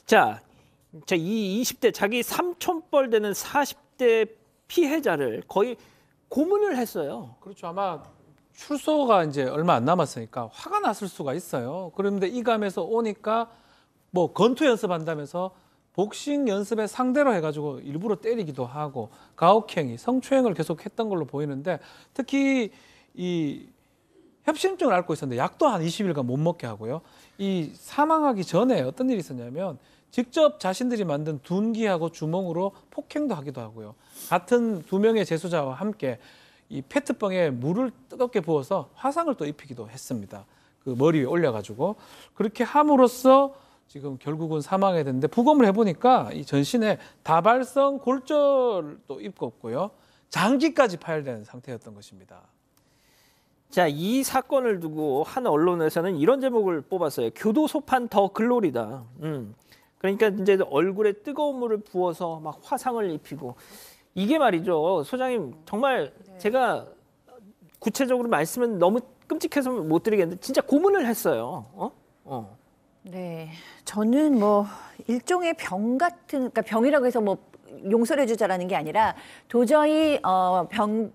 자, 이 20대 자기 삼촌뻘 되는 40대 피해자를 거의 고문을 했어요. 그렇죠. 아마 출소가 이제 얼마 안 남았으니까 화가 났을 수가 있어요. 그런데 이 감에서 오니까 뭐 권투 연습한다면서 복싱 연습에 상대로 해가지고 일부러 때리기도 하고 가혹행위, 성추행을 계속했던 걸로 보이는데 특히 이 협심증을 앓고 있었는데 약도 한 20일간 못 먹게 하고요. 이 사망하기 전에 어떤 일이 있었냐면 직접 자신들이 만든 둔기하고 주몽으로 폭행도 하기도 하고요. 같은 2명의 재소자와 함께 이 페트병에 물을 뜨겁게 부어서 화상을 또 입히기도 했습니다. 그 머리 위에 올려가지고 그렇게 함으로써 지금 결국은 사망하게 됐는데 부검을 해보니까 이 전신에 다발성 골절도 입고 장기까지 파열된 상태였던 것입니다. 자, 이 사건을 두고 한 언론에서는 이런 제목을 뽑았어요. 교도소판 더 글로리다. 그러니까 이제 얼굴에 뜨거운 물을 부어서 막 화상을 입히고 이게 말이죠. 소장님 정말 제가 구체적으로 말씀은 너무 끔찍해서 못 드리겠는데 진짜 고문을 했어요. 네, 저는 뭐 일종의 병 같은, 그러니까 병이라고 해서 뭐 용서를 해주자라는 게 아니라 도저히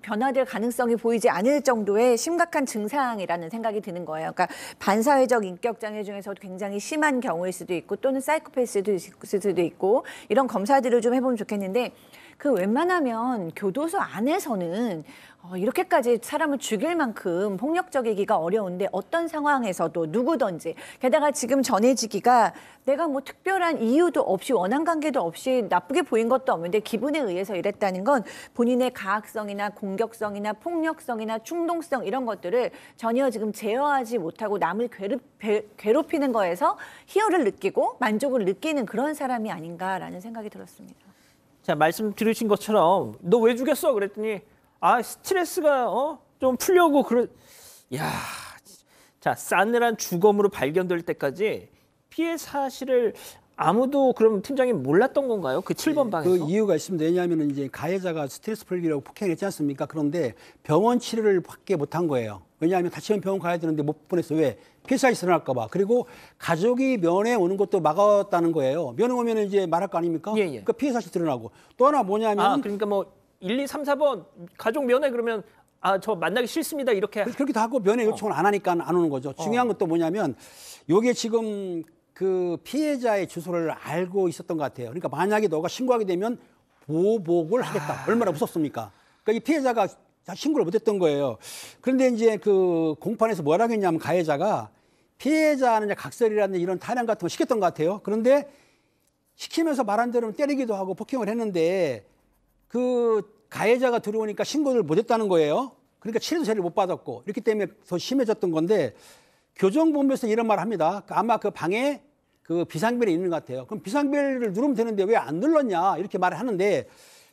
변화될 가능성이 보이지 않을 정도의 심각한 증상이라는 생각이 드는 거예요. 그러니까 반사회적 인격장애 중에서 굉장히 심한 경우일 수도 있고 또는 사이코패스도 있을 수도 있고 이런 검사들을 좀 해보면 좋겠는데 그 웬만하면 교도소 안에서는 이렇게까지 사람을 죽일 만큼 폭력적이기가 어려운데 어떤 상황에서도 누구든지 게다가 지금 전해지기가 내가 뭐 특별한 이유도 없이 원한 관계도 없이 나쁘게 보인 것도 없는데 기분에 의해서 이랬다는 건 본인의 가학성이나 공격성이나 폭력성이나 충동성 이런 것들을 전혀 지금 제어하지 못하고 남을 괴롭히는 거에서 희열을 느끼고 만족을 느끼는 그런 사람이 아닌가라는 생각이 들었습니다. 자, 말씀 들으신 것처럼 너 왜 죽였어? 그랬더니 스트레스가 좀 풀려고 야, 자, 싸늘한 주검으로 발견될 때까지 피해 사실을 아무도 그럼 팀장님 몰랐던 건가요? 그 7번 방에서? 그 이유가 있습니다. 왜냐하면 이제 가해자가 스트레스 풀기라고 폭행했지 않습니까? 그런데 병원 치료를 받게 못한 거예요. 왜냐하면 다치면 병원 가야 되는데 못 보냈어. 왜? 피해사실이 드러날까 봐. 그리고 가족이 면회 오는 것도 막았다는 거예요. 면회 오면 이제 말할 거 아닙니까? 예. 그러니까 피해사실 드러나고. 또 하나 뭐냐면 그러니까 뭐 1, 2, 3, 4번 가족 면회 그러면 저 만나기 싫습니다. 이렇게. 그렇기도 하고 면회 요청을 안 하니까 안 오는 거죠. 중요한 것도 뭐냐면 요게 지금 그 피해자의 주소를 알고 있었던 것 같아요. 그러니까 만약에 너가 신고하게 되면 보복을 하겠다. 얼마나 무섭습니까? 그러니까 이 피해자가 신고를 못했던 거예요. 그런데 이제 그 공판에서 뭐라고 했냐면 가해자가 피해자는 이제 각설이라는 이런 탄압 같은 거 시켰던 것 같아요. 그런데 시키면서 말한 대로 때리기도 하고 폭행을 했는데 그 가해자가 들어오니까 신고를 못했다는 거예요. 그러니까 치료도 제대로 못 받았고 이렇기 때문에 더 심해졌던 건데 교정본부에서 이런 말을 합니다. 아마 그 방에 그 비상벨이 있는 것 같아요. 그럼 비상벨을 누르면 되는데 왜 안 눌렀냐 이렇게 말을 하는데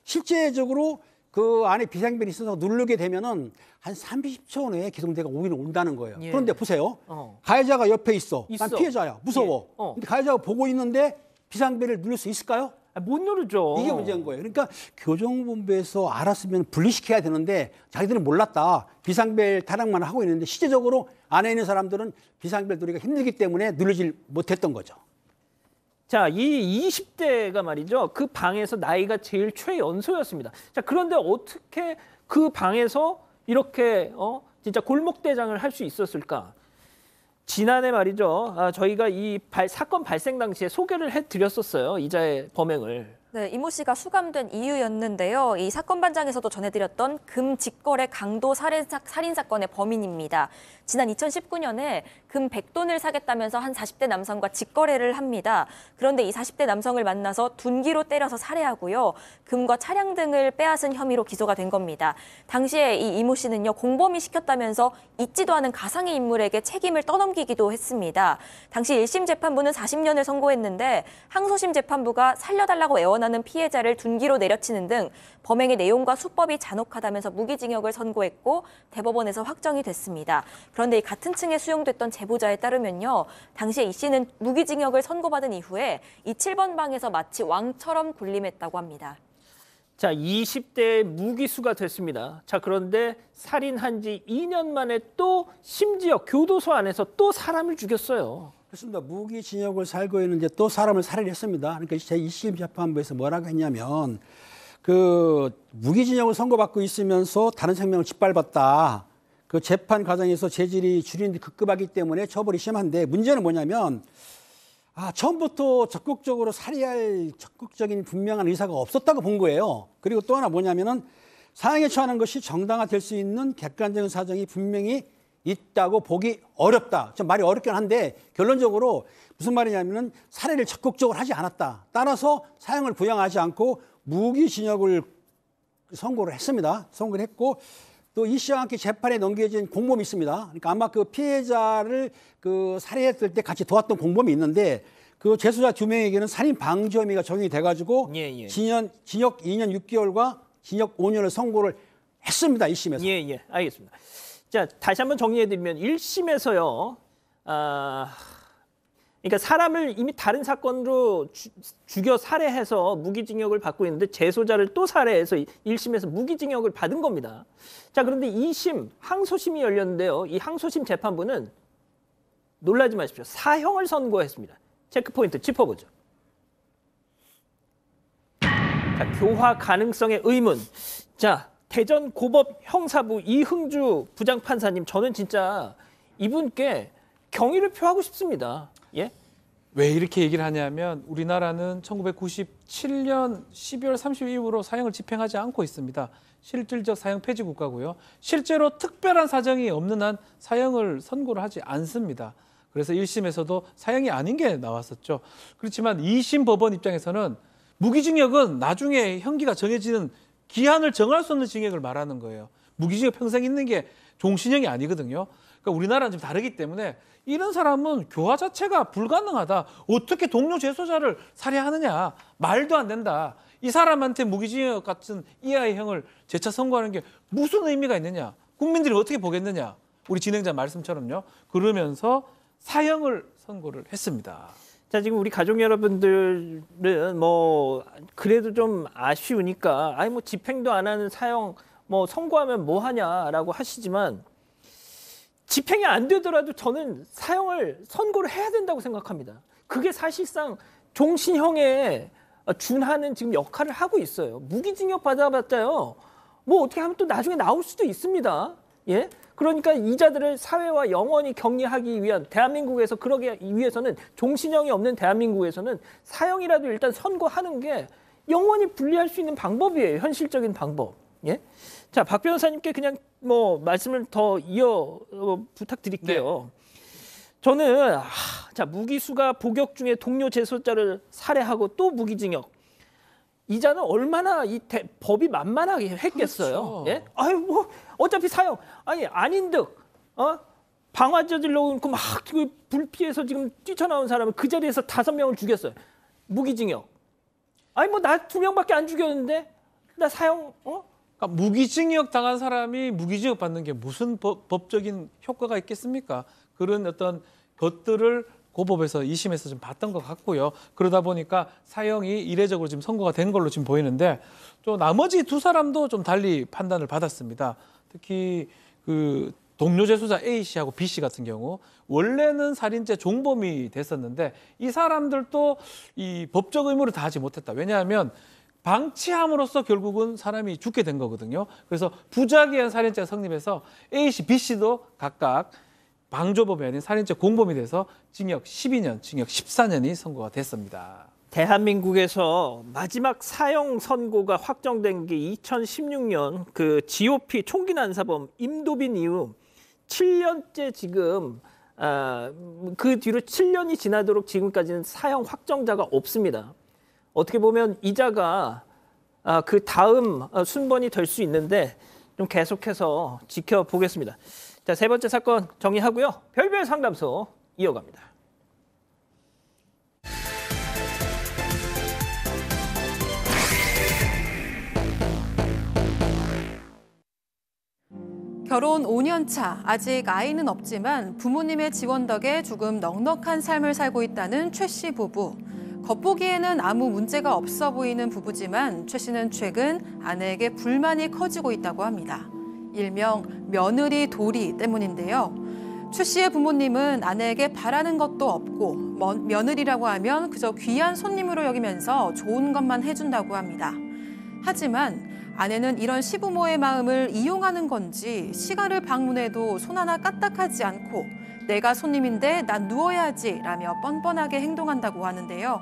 실제적으로 그 안에 비상벨이 있어서 누르게 되면은 한 30초 내에 기동대가 오긴 온다는 거예요. 예. 그런데 보세요. 가해자가 옆에 있어. 난 있어. 피해자야. 무서워. 예. 근데 가해자가 보고 있는데 비상벨을 누를 수 있을까요? 못 누르죠. 이게 문제인 거예요. 그러니까 교정본부에서 알았으면 분리시켜야 되는데 자기들은 몰랐다. 비상벨 타락만 하고 있는데 실제적으로 안에 있는 사람들은 비상벨 누리기가 힘들기 때문에 누르질 못했던 거죠. 자, 이 20대가 말이죠. 그 방에서 나이가 제일 최연소였습니다. 자, 그런데 어떻게 그 방에서 이렇게 진짜 골목대장을 할 수 있었을까? 지난해 말이죠. 저희가 이 사건 발생 당시에 소개를 해드렸었어요. 이자의 범행을. 네, 이모 씨가 수감된 이유였는데요. 이 사건 반장에서도 전해드렸던 금 직거래 강도 살인 사건의 범인입니다. 지난 2019년에 금 100돈을 사겠다면서 한 40대 남성과 직거래를 합니다. 그런데 이 40대 남성을 만나서 둔기로 때려서 살해하고요. 금과 차량 등을 빼앗은 혐의로 기소가 된 겁니다. 당시에 이 이모 씨는요, 공범이 시켰다면서 있지도 않은 가상의 인물에게 책임을 떠넘기기도 했습니다. 당시 1심 재판부는 40년을 선고했는데 항소심 재판부가 살려달라고 애원하는 피해자를 둔기로 내려치는 등 범행의 내용과 수법이 잔혹하다면서 무기징역을 선고했고 대법원에서 확정이 됐습니다. 그런데 이 같은 층에 수용됐던 제보자에 따르면요, 당시에 이 씨는 무기징역을 선고받은 이후에 이 7번 방에서 마치 왕처럼 군림했다고 합니다. 자, 20대 무기수가 됐습니다. 자, 그런데 살인한 지 2년 만에 또 심지어 교도소 안에서 또 사람을 죽였어요. 그렇습니다. 무기징역을 살고 있는데 또 사람을 살해했습니다. 그러니까 제2심 재판부에서 뭐라고 했냐면 그 무기징역을 선고받고 있으면서 다른 생명을 짓밟았다. 그 재판 과정에서 재질이 줄이는데 급급하기 때문에 처벌이 심한데 문제는 뭐냐면 처음부터 적극적으로 살해할 적극적인 분명한 의사가 없었다고 본 거예요. 그리고 또 하나 뭐냐면은 사형에 처하는 것이 정당화될 수 있는 객관적인 사정이 분명히 있다고 보기 어렵다. 좀 말이 어렵긴 한데 결론적으로 무슨 말이냐면은 살해를 적극적으로 하지 않았다. 따라서 사형을 부양하지 않고 무기징역을 선고를 했습니다. 선고를 했고 또 이 씨와 함께 재판에 넘겨진 공범이 있습니다. 그러니까 아마 그 피해자를 그 살해했을 때 같이 도왔던 공범이 있는데 그 재수자 2명에게는 살인 방조 혐의가 적용이 돼가지고 징역 2년 6개월과 징역 5년을 선고를 했습니다. 1심에서. 예, 알겠습니다. 자, 다시 한번 정리해드리면 1심에서요. 그러니까 사람을 이미 다른 사건으로 죽여 살해해서 무기징역을 받고 있는데 재소자를 또 살해해서 1심에서 무기징역을 받은 겁니다. 자, 그런데 2심 항소심이 열렸는데요. 이 항소심 재판부는 놀라지 마십시오. 사형을 선고했습니다. 체크포인트 짚어보죠. 자, 교화 가능성의 의문. 자, 대전 고법 형사부 이흥주 부장판사님, 저는 진짜 이분께 경의를 표하고 싶습니다. 예? 왜 이렇게 얘기를 하냐면 우리나라는 1997년 12월 30일 이후로 사형을 집행하지 않고 있습니다. 실질적 사형 폐지 국가고요. 실제로 특별한 사정이 없는 한 사형을 선고를 하지 않습니다. 그래서 1심에서도 사형이 아닌 게 나왔었죠. 그렇지만 2심 법원 입장에서는 무기징역은 나중에 형기가 정해지는 기한을 정할 수 없는 징역을 말하는 거예요. 무기징역 평생 있는 게 종신형이 아니거든요. 그러니까 우리나라는 좀 다르기 때문에 이런 사람은 교화 자체가 불가능하다. 어떻게 동료 재소자를 살해하느냐. 말도 안 된다. 이 사람한테 무기징역 같은 이하의 형을 재차 선고하는 게 무슨 의미가 있느냐. 국민들이 어떻게 보겠느냐. 우리 진행자 말씀처럼요. 그러면서 사형을 선고를 했습니다. 자, 지금 우리 가족 여러분들은 뭐 그래도 좀 아쉬우니까 뭐 집행도 안 하는 사형 뭐 선고하면 뭐 하냐라고 하시지만 집행이 안 되더라도 저는 사형을 선고를 해야 된다고 생각합니다. 그게 사실상 종신형에 준하는 지금 역할을 하고 있어요. 무기징역 받아봤자요. 뭐 어떻게 하면 또 나중에 나올 수도 있습니다. 예? 그러니까 이자들을 사회와 영원히 격리하기 위한 대한민국에서 그러기 위해서는 종신형이 없는 대한민국에서는 사형이라도 일단 선고하는 게 영원히 분리할 수 있는 방법이에요. 현실적인 방법. 예? 자, 박 변호사님께 그냥 뭐 말씀을 더 부탁드릴게요. 네. 저는 자, 무기수가 복역 중에 동료 재소자를 살해하고 또 무기징역. 이자는 얼마나 법이 만만하게 했겠어요. 그렇죠. 예? 아유, 뭐 어차피 사형 아닌 듯 방화 저질러 놓고 막 불 피해서 지금 뛰쳐나온 사람은 그 자리에서 5명을 죽였어요. 무기징역. 뭐 나 2명밖에 안 죽였는데 나 사형 그러니까 무기징역 당한 사람이 무기징역 받는 게 무슨 법적인 효과가 있겠습니까? 그런 어떤 것들을 고법에서 2심에서 좀 봤던 것 같고요. 그러다 보니까 사형이 이례적으로 지금 선고가 된 걸로 지금 보이는데 또 나머지 2사람도 좀 달리 판단을 받았습니다. 특히 그 동료 재소자 A 씨하고 B 씨 같은 경우 원래는 살인죄 종범이 됐었는데 이 사람들도 이 법적 의무를 다하지 못했다. 왜냐하면 방치함으로써 결국은 사람이 죽게 된 거거든요. 그래서 부작위한 살인죄가 성립해서 A 씨, B 씨도 각각 방조범이 아닌 살인죄 공범이 돼서 징역 12년, 징역 14년이 선고가 됐습니다. 대한민국에서 마지막 사형 선고가 확정된 게 2016년 그 GOP 총기 난사범 임도빈 이후 7년째 지금 그 뒤로 7년이 지나도록 지금까지는 사형 확정자가 없습니다. 어떻게 보면 이자가 그 다음 순번이 될 수 있는데 좀 계속해서 지켜보겠습니다. 자, 세 번째 사건 정리하고요. 별별 상담소 이어갑니다. 결혼 5년 차, 아직 아이는 없지만 부모님의 지원 덕에 조금 넉넉한 삶을 살고 있다는 최 씨 부부. 겉보기에는 아무 문제가 없어 보이는 부부지만 최 씨는 최근 아내에게 불만이 커지고 있다고 합니다. 일명 며느리 도리 때문인데요. 최 씨의 부모님은 아내에게 바라는 것도 없고 며느리라고 하면 그저 귀한 손님으로 여기면서 좋은 것만 해준다고 합니다. 하지만 아내는 이런 시부모의 마음을 이용하는 건지 시가를 방문해도 손 하나 까딱하지 않고 내가 손님인데 난 누워야지 라며 뻔뻔하게 행동한다고 하는데요.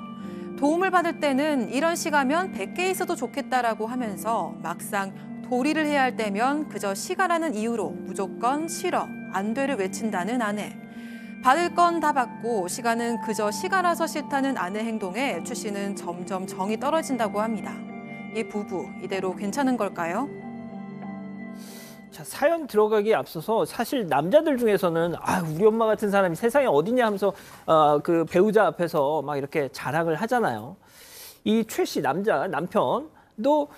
도움을 받을 때는 이런 시가면 100개 있어도 좋겠다라고 하면서 막상 도리를 해야 할 때면 그저 시가라는 이유로 무조건 싫어, 안 돼를 외친다는 아내. 받을 건 다 받고 시가는 그저 시가라서 싫다는 아내 행동에 최 씨는 점점 정이 떨어진다고 합니다. 이 부부 이대로 괜찮은 걸까요? 자, 사연 들어가기에 앞서서 사실 남자들 중에서는 우리 엄마 같은 사람이 세상에 어디냐 하면서 그 배우자 앞에서 막 이렇게 자랑을 하잖아요. 이 최 씨 남편도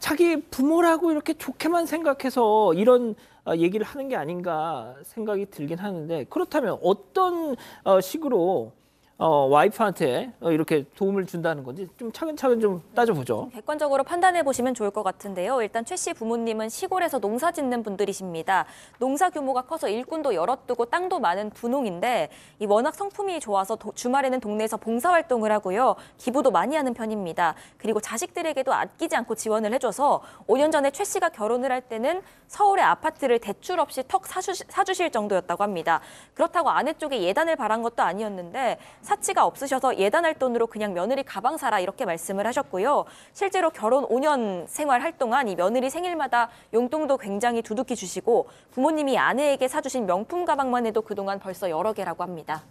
자기 부모라고 이렇게 좋게만 생각해서 이런 얘기를 하는 게 아닌가 생각이 들긴 하는데, 그렇다면 어떤 식으로 와이프한테 이렇게 도움을 준다는 건지 좀 차근차근 좀 따져보죠. 객관적으로 판단해 보시면 좋을 것 같은데요. 일단 최 씨 부모님은 시골에서 농사 짓는 분들이십니다. 농사 규모가 커서 일꾼도 여럿 두고 땅도 많은 분홍인데 이 워낙 성품이 좋아서 주말에는 동네에서 봉사활동을 하고요. 기부도 많이 하는 편입니다. 그리고 자식들에게도 아끼지 않고 지원을 해줘서 5년 전에 최 씨가 결혼을 할 때는 서울의 아파트를 대출 없이 턱 사주실 정도였다고 합니다. 그렇다고 아내 쪽에 예단을 바란 것도 아니었는데 사치가 없으셔서 예단할 돈으로 그냥 며느리 가방 사라 이렇게 말씀을 하셨고요. 실제로 결혼 5년 생활할 동안 이 며느리 생일마다 용돈도 굉장히 두둑히 주시고 부모님이 아내에게 사주신 명품 가방만 해도 그동안 벌써 여러 개라고 합니다.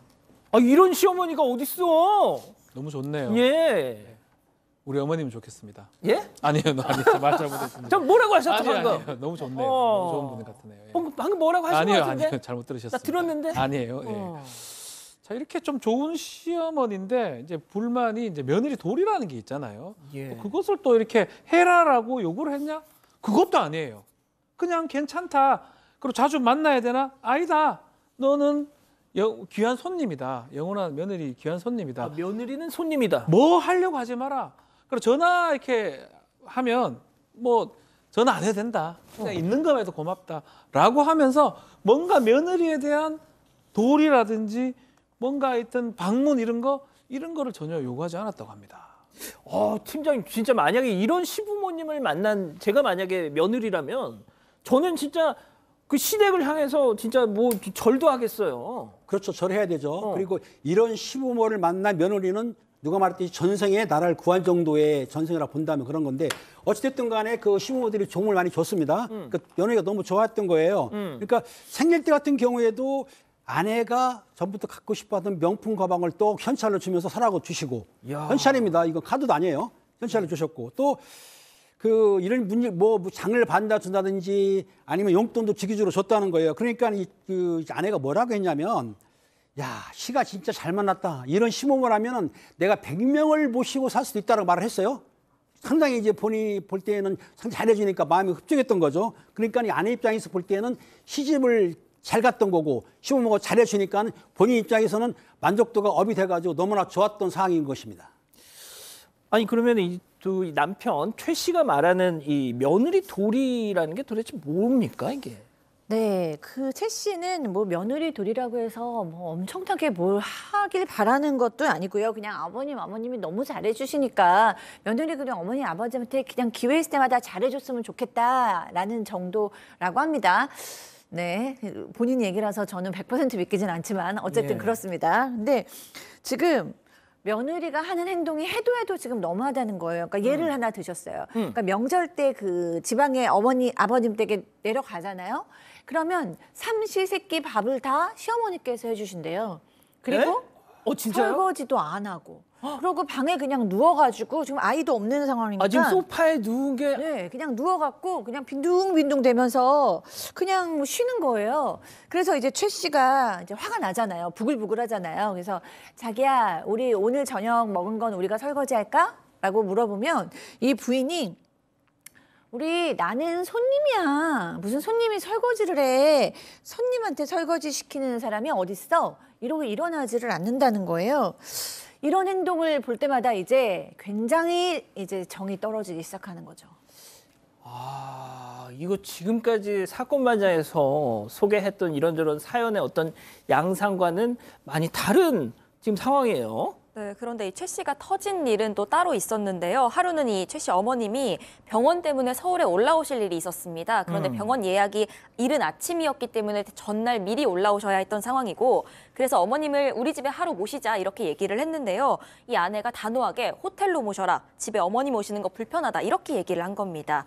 이런 시어머니가 어딨어? 너무 좋네요. 예. 우리 어머님은 좋겠습니다. 예? 아니요, 말 잘못했습니다. 저 뭐라고 하셨죠 방금? 아니요, 너무 좋네요. 너무 좋은 분 같으네요. 예. 방금 뭐라고 하신 것 같은데? 아니요, 잘못 들으셨습니다. 나 들었는데? 아니에요. 예. 자, 이렇게 좀 좋은 시어머니인데 이제 불만이 이제 며느리 도리라는 게 있잖아요. 예. 그것을 또 이렇게 해라라고 요구를 했냐? 그것도 아니에요. 그냥 괜찮다. 그리고 자주 만나야 되나? 아니다. 너는 귀한 손님이다. 영원한 며느리 귀한 손님이다. 며느리는 손님이다. 뭐 하려고 하지 마라. 그리고 전화 이렇게 하면 뭐 전화 안 해도 된다. 그냥 있는 것만 해도 고맙다라고 하면서 뭔가 며느리에 대한 도리라든지 뭔가 하여튼 방문 이런 거를 전혀 요구하지 않았다고 합니다. 팀장님 진짜 만약에 이런 시부모님을 만난 제가 만약에 며느리라면 저는 진짜 그 시댁을 향해서 진짜 뭐 절도 하겠어요. 그렇죠. 절해야 되죠. 그리고 이런 시부모를 만난 며느리는 누가 말했듯이 전생에 나라를 구한 정도의 전생이라고 본다면 그런 건데 어찌됐든 간에 그 시부모들이 종을 많이 줬습니다. 그러니까 며느리가 너무 좋았던 거예요. 그러니까 생일 때 같은 경우에도 아내가 전부터 갖고 싶어하던 명품 가방을 또 현찰로 주면서 사라고 주시고 현찰입니다. 이건 카드도 아니에요. 현찰로 주셨고 또 그 이런 뭐 장을 반다 준다든지 아니면 용돈도 주기적으로 줬다는 거예요. 그러니까 그 아내가 뭐라고 했냐면 야, 시가 진짜 잘 만났다. 이런 시부모라면은 내가 100명을 모시고 살 수도 있다고 말을 했어요. 상당히 이제 본인이 볼 때에는 상당히 잘해주니까 마음이 흡족했던 거죠. 그러니까 이 아내 입장에서 볼 때는 시집을 잘 갔던 거고 시부모가 잘해주니까 본인 입장에서는 만족도가 업이 돼가지고 너무나 좋았던 상황인 것입니다. 아니 그러면 이 남편 최 씨가 말하는 이 며느리 도리라는 게 도대체 뭡니까 이게? 네, 그 최 씨는 뭐 며느리 도리라고 해서 뭐 엄청나게 뭘 하길 바라는 것도 아니고요. 그냥 아버님이 너무 잘해주시니까 며느리 그냥 어머니 아버지한테 그냥 기회 있을 때마다 잘해줬으면 좋겠다라는 정도라고 합니다. 네, 본인 얘기라서 저는 100% 믿기진 않지만 어쨌든 그렇습니다. 근데 지금 며느리가 하는 행동이 해도 지금 너무하다는 거예요. 그러니까 예를 하나 드셨어요. 그러니까 명절 때 그 지방에 아버님 댁에 내려가잖아요. 그러면 삼시세끼 밥을 다 시어머니께서 해주신대요. 그리고 진짜요? 설거지도 안 하고. 그리고 방에 그냥 누워가지고 지금 아이도 없는 상황이니까. 지금 소파에 누운 게. 네, 그냥 누워갖고 그냥 빈둥빈둥 대면서 그냥 뭐 쉬는 거예요. 그래서 이제 최 씨가 이제 화가 나잖아요. 부글부글하잖아요. 그래서 자기야, 우리 오늘 저녁 먹은 건 우리가 설거지할까? 라고 물어보면 이 부인이 나는 손님이야. 무슨 손님이 설거지를 해. 손님한테 설거지 시키는 사람이 어딨어? 이러고 일어나지를 않는다는 거예요. 이런 행동을 볼 때마다 이제 굉장히 이제 정이 떨어지기 시작하는 거죠. 이거 지금까지 사건 반장에서 소개했던 이런저런 사연의 어떤 양상과는 많이 다른 지금 상황이에요. 네, 그런데 이 최 씨가 터진 일은 또 따로 있었는데요. 하루는 이 최 씨 어머님이 병원 때문에 서울에 올라오실 일이 있었습니다. 그런데 병원 예약이 이른 아침이었기 때문에 전날 미리 올라오셔야 했던 상황이고, 그래서 어머님을 우리 집에 하루 모시자 이렇게 얘기를 했는데요. 이 아내가 단호하게 호텔로 모셔라. 집에 어머님 오시는 거 불편하다. 이렇게 얘기를 한 겁니다.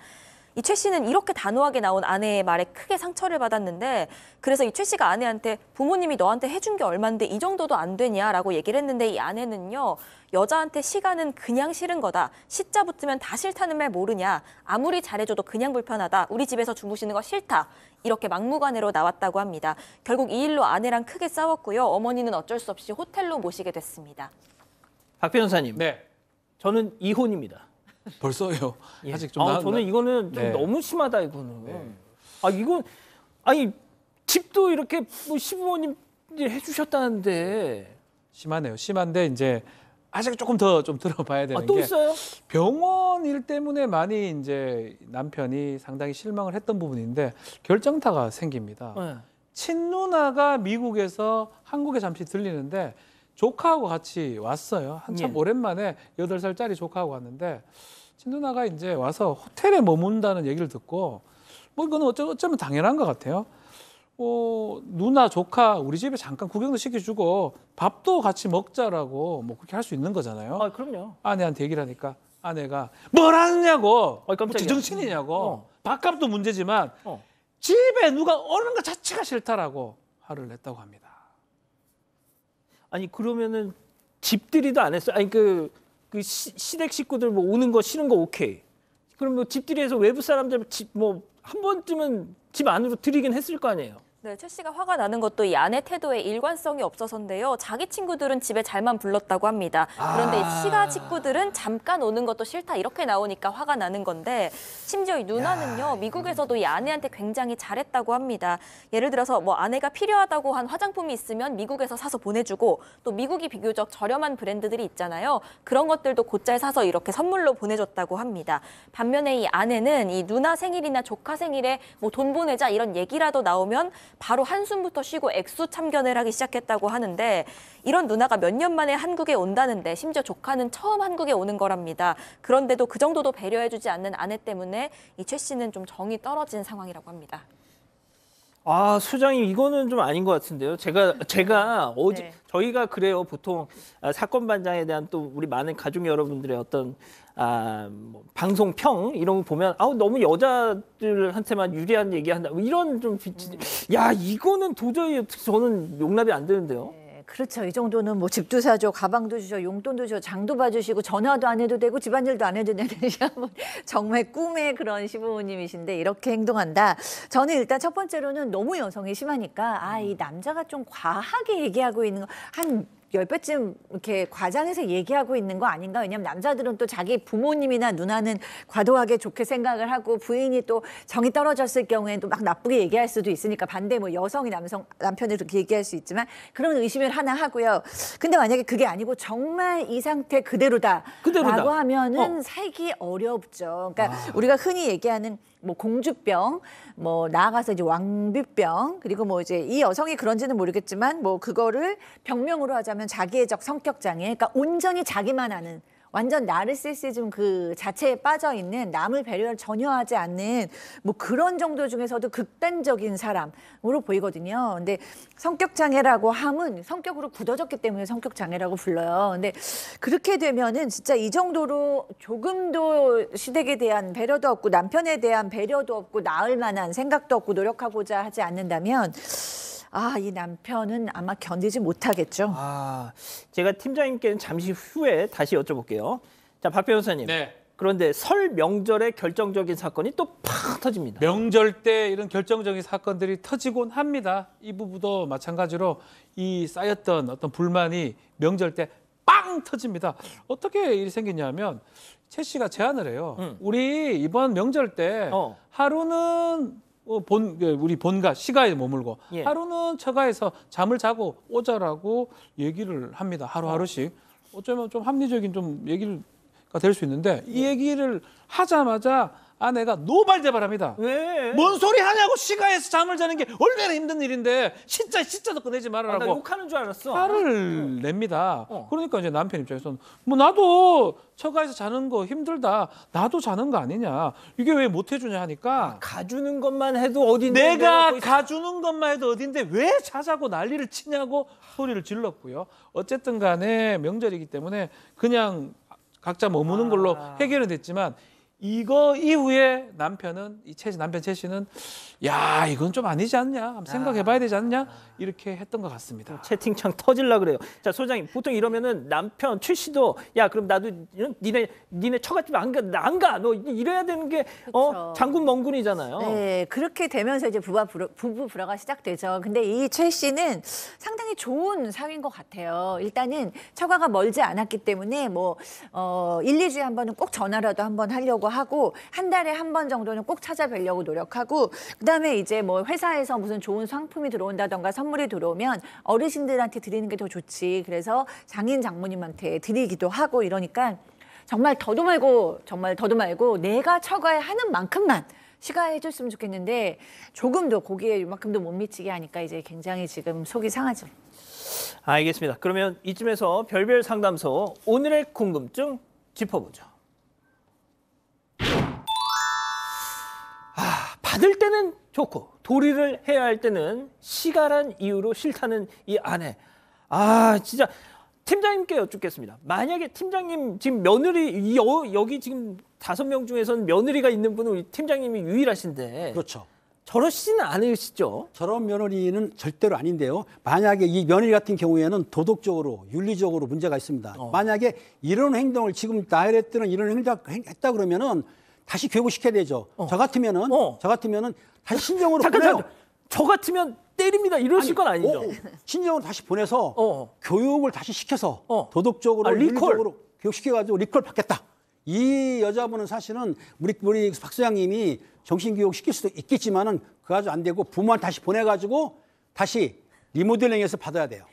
이 최 씨는 이렇게 단호하게 나온 아내의 말에 크게 상처를 받았는데, 그래서 이 최 씨가 아내한테 부모님이 너한테 해준 게 얼만데 이 정도도 안 되냐라고 얘기를 했는데, 이 아내는요, 여자한테 시간은 그냥 싫은 거다. 시자 붙으면 다 싫다는 말 모르냐. 아무리 잘해줘도 그냥 불편하다. 우리 집에서 주무시는 거 싫다. 이렇게 막무가내로 나왔다고 합니다. 결국 이 일로 아내랑 크게 싸웠고요. 어머니는 어쩔 수 없이 호텔로 모시게 됐습니다. 박 변호사님. 네. 저는 이혼입니다. 벌써요. 아직 좀 저는 이거는 좀 너무 심하다 이거는. 이건 집도 이렇게 뭐 시부모님 해주셨다는데. 심하네요. 심한데 이제 아직 조금 더 좀 들어봐야 되는 또 게, 있어요? 병원 일 때문에 많이 이제 남편이 상당히 실망을 했던 부분인데 결정타가 생깁니다. 네. 친누나가 미국에서 한국에 잠시 들리는데 조카하고 같이 왔어요. 한참 오랜만에 8살짜리 조카하고 왔는데, 친누나가 이제 와서 호텔에 머문다는 얘기를 듣고, 뭐 이거는 어쩌면 당연한 것 같아요. 누나, 조카 우리 집에 잠깐 구경도 시켜주고 밥도 같이 먹자라고 뭐 그렇게 할 수 있는 거잖아요. 그럼요. 아내한테 얘기를 하니까 아내가 뭘 하느냐고, 깜짝이야. 제정신이냐고, 밥값도 문제지만 집에 누가 오는 것 자체가 싫다라고 화를 냈다고 합니다. 그러면은 집들이도 안 했어요? 그 시댁 식구들 뭐 오는 거 싫은 거 오케이. 그럼 뭐 집들이에서 외부 사람들 한 번쯤은 집 안으로 들이긴 했을 거 아니에요? 네, 최 씨가 화가 나는 것도 이 아내 태도에 일관성이 없어서인데요. 자기 친구들은 집에 잘만 불렀다고 합니다. 그런데 이 시가 식구들은 잠깐 오는 것도 싫다 이렇게 나오니까 화가 나는 건데, 심지어 이 누나는요, 미국에서도 이 아내한테 굉장히 잘했다고 합니다. 예를 들어서 뭐 아내가 필요하다고 한 화장품이 있으면 미국에서 사서 보내주고, 또 미국이 비교적 저렴한 브랜드들이 있잖아요. 그런 것들도 곧잘 사서 이렇게 선물로 보내줬다고 합니다. 반면에 이 아내는 이 누나 생일이나 조카 생일에 뭐 돈 보내자 이런 얘기라도 나오면 바로 한숨부터 쉬고 액수 참견을 하기 시작했다고 하는데, 이런 누나가 몇 년 만에 한국에 온다는데, 심지어 조카는 처음 한국에 오는 거랍니다. 그런데도 그 정도도 배려해주지 않는 아내 때문에 이 최 씨는 좀 정이 떨어진 상황이라고 합니다. 소장님, 이거는 좀 아닌 것 같은데요. 제가 어제 저희가 그래요. 보통 사건 반장에 대한 또 우리 많은 가족 여러분들의 어떤 방송평 이런 거 보면 너무 여자들한테만 유리한 얘기한다. 이런 좀 이거는 도저히 저는 용납이 안 되는데요. 그렇죠. 이 정도는 뭐 집도 사줘, 가방도 주셔, 용돈도 줘, 장도 봐주시고, 전화도 안 해도 되고, 집안일도 안 해도 되는 정말 꿈의 그런 시부모님이신데 이렇게 행동한다. 저는 일단 첫 번째로는 너무 여성이 심하니까 이 남자가 좀 과하게 얘기하고 있는 거, 한 10배쯤 이렇게 과장해서 얘기하고 있는 거 아닌가? 왜냐하면 남자들은 또 자기 부모님이나 누나는 과도하게 좋게 생각을 하고, 부인이 또 정이 떨어졌을 경우에는 또 막 나쁘게 얘기할 수도 있으니까, 반대 뭐 여성이 남편을 그렇게 얘기할 수 있지만 그런 의심을 하나 하고요. 근데 만약에 그게 아니고 정말 이 상태 그대로다라고 하면은 살기 어렵죠. 그러니까 우리가 흔히 얘기하는 뭐 공주병, 뭐 나아가서 이제 왕비병, 그리고 뭐 이제 이 여성이 그런지는 모르겠지만 뭐 그거를 병명으로 하자면 자기애적 성격 장애, 그러니까 온전히 자기만 아는, 완전 나르시시즘 그 자체에 빠져 있는 남을 배려를 전혀 하지 않는 뭐 그런 정도 중에서도 극단적인 사람으로 보이거든요. 근데 성격 장애라고 함은 성격으로 굳어졌기 때문에 성격 장애라고 불러요. 근데 그렇게 되면은 진짜 이 정도로 조금도 시댁에 대한 배려도 없고 남편에 대한 배려도 없고 나을 만한 생각도 없고 노력하고자 하지 않는다면 이 남편은 아마 견디지 못하겠죠. 제가 팀장님께는 잠시 후에 다시 여쭤볼게요. 자, 박 변호사님. 네. 그런데 설 명절에 결정적인 사건이 또 팍 터집니다. 명절 때 이런 결정적인 사건들이 터지곤 합니다. 이 부부도 마찬가지로 이 쌓였던 어떤 불만이 명절 때 빵 터집니다. 어떻게 일이 생겼냐면 최 씨가 제안을 해요. 우리 이번 명절 때 하루는 우리 본가 시가에 머물고 하루는 처가에서 잠을 자고 오자라고 얘기를 합니다. 하루하루씩. 어쩌면 좀 합리적인 좀 얘기가 될 수 있는데 이 얘기를 하자마자 아내가 노발대발합니다. 왜? 뭔 소리 하냐고 시가에서 잠을 자는 게 얼마나 힘든 일인데 진짜도 꺼내지 말아라고. 나 욕하는 줄 알았어. 화를 냅니다. 그러니까 이제 남편 입장에서는 뭐 나도 처가에서 자는 거 힘들다. 나도 자는 거 아니냐. 이게 왜 못 해주냐 하니까 가주는 것만 해도 어딘데 내가 가주는 것만 해도 어딘데 왜 자자고 난리를 치냐고 소리를 질렀고요. 어쨌든 간에 명절이기 때문에 그냥 각자 머무는 걸로 해결은 됐지만 이거 이후에 남편 최 씨는 야 이건 좀 아니지 않냐 한번 생각해봐야 되지 않냐 이렇게 했던 것 같습니다. 채팅창 터질라 그래요. 자, 소장님 보통 이러면은 남편 최 씨도 야 그럼 나도 니네 처갓집 안 가. 너 이래야 되는 게 장군 멍군이잖아요. 네, 그렇게 되면서 이제 부부 불화가 시작되죠. 근데 이 최 씨는 상당히 좋은 사위인 것 같아요. 일단은 처가가 멀지 않았기 때문에 뭐 1, 2주에 한 번은 꼭 전화라도 한번 하려고 하고 한 달에 한 번 정도는 꼭 찾아뵈려고 노력하고 그다음에 이제 뭐 회사에서 무슨 좋은 상품이 들어온다던가 선물이 들어오면 어르신들한테 드리는 게 더 좋지. 그래서 장인 장모님한테 드리기도 하고 이러니까 정말 더도 말고 내가 처가에 하는 만큼만 시가해 줬으면 좋겠는데 조금도 거기에 이만큼도 못 미치게 하니까 이제 굉장히 지금 속이 상하죠. 알겠습니다. 그러면 이쯤에서 별별 상담소 오늘의 궁금증 짚어보죠. 받을 때는 좋고 도리를 해야 할 때는 시가란 이유로 싫다는 이 아내. 진짜 팀장님께 여쭙겠습니다. 만약에 팀장님 지금 며느리 여기 지금 5명 중에서는 며느리가 있는 분은 우리 팀장님이 유일하신데 그렇죠. 저러시지는 않으시죠? 저런 며느리는 절대로 아닌데요. 만약에 이 며느리 같은 경우에는 도덕적으로 윤리적으로 문제가 있습니다. 만약에 이런 행동을 지금 나열에 뜨는 이런 행동 했다 그러면은 다시 교육시켜야 되죠. 저 같으면은 다시 신정으로 보내요. 저 같으면 때립니다. 이러실 건 아니죠. 신정으로 다시 보내서 교육을 다시 시켜서 도덕적으로 윤리적으로 교육시켜가지고 리콜 받겠다. 이 여자분은 사실은 우리 박 소장님이 정신교육 시킬 수도 있겠지만은 그거 아주 안 되고 부모한테 다시 보내가지고 다시 리모델링해서 받아야 돼요.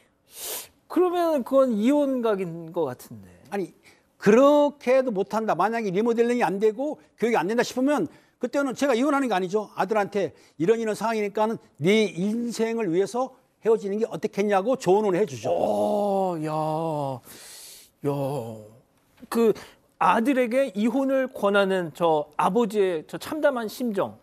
그러면 그건 이혼각인 것 같은데. 아니 그렇게 해도 못한다. 만약에 리모델링이 안 되고 교육이 안 된다 싶으면 그때는 제가 이혼하는 게 아니죠. 아들한테 이런 상황이니까는 네 인생을 위해서 헤어지는 게 어떻겠냐고 조언을 해주죠. 그 아들에게 이혼을 권하는 저 아버지의 저 참담한 심정.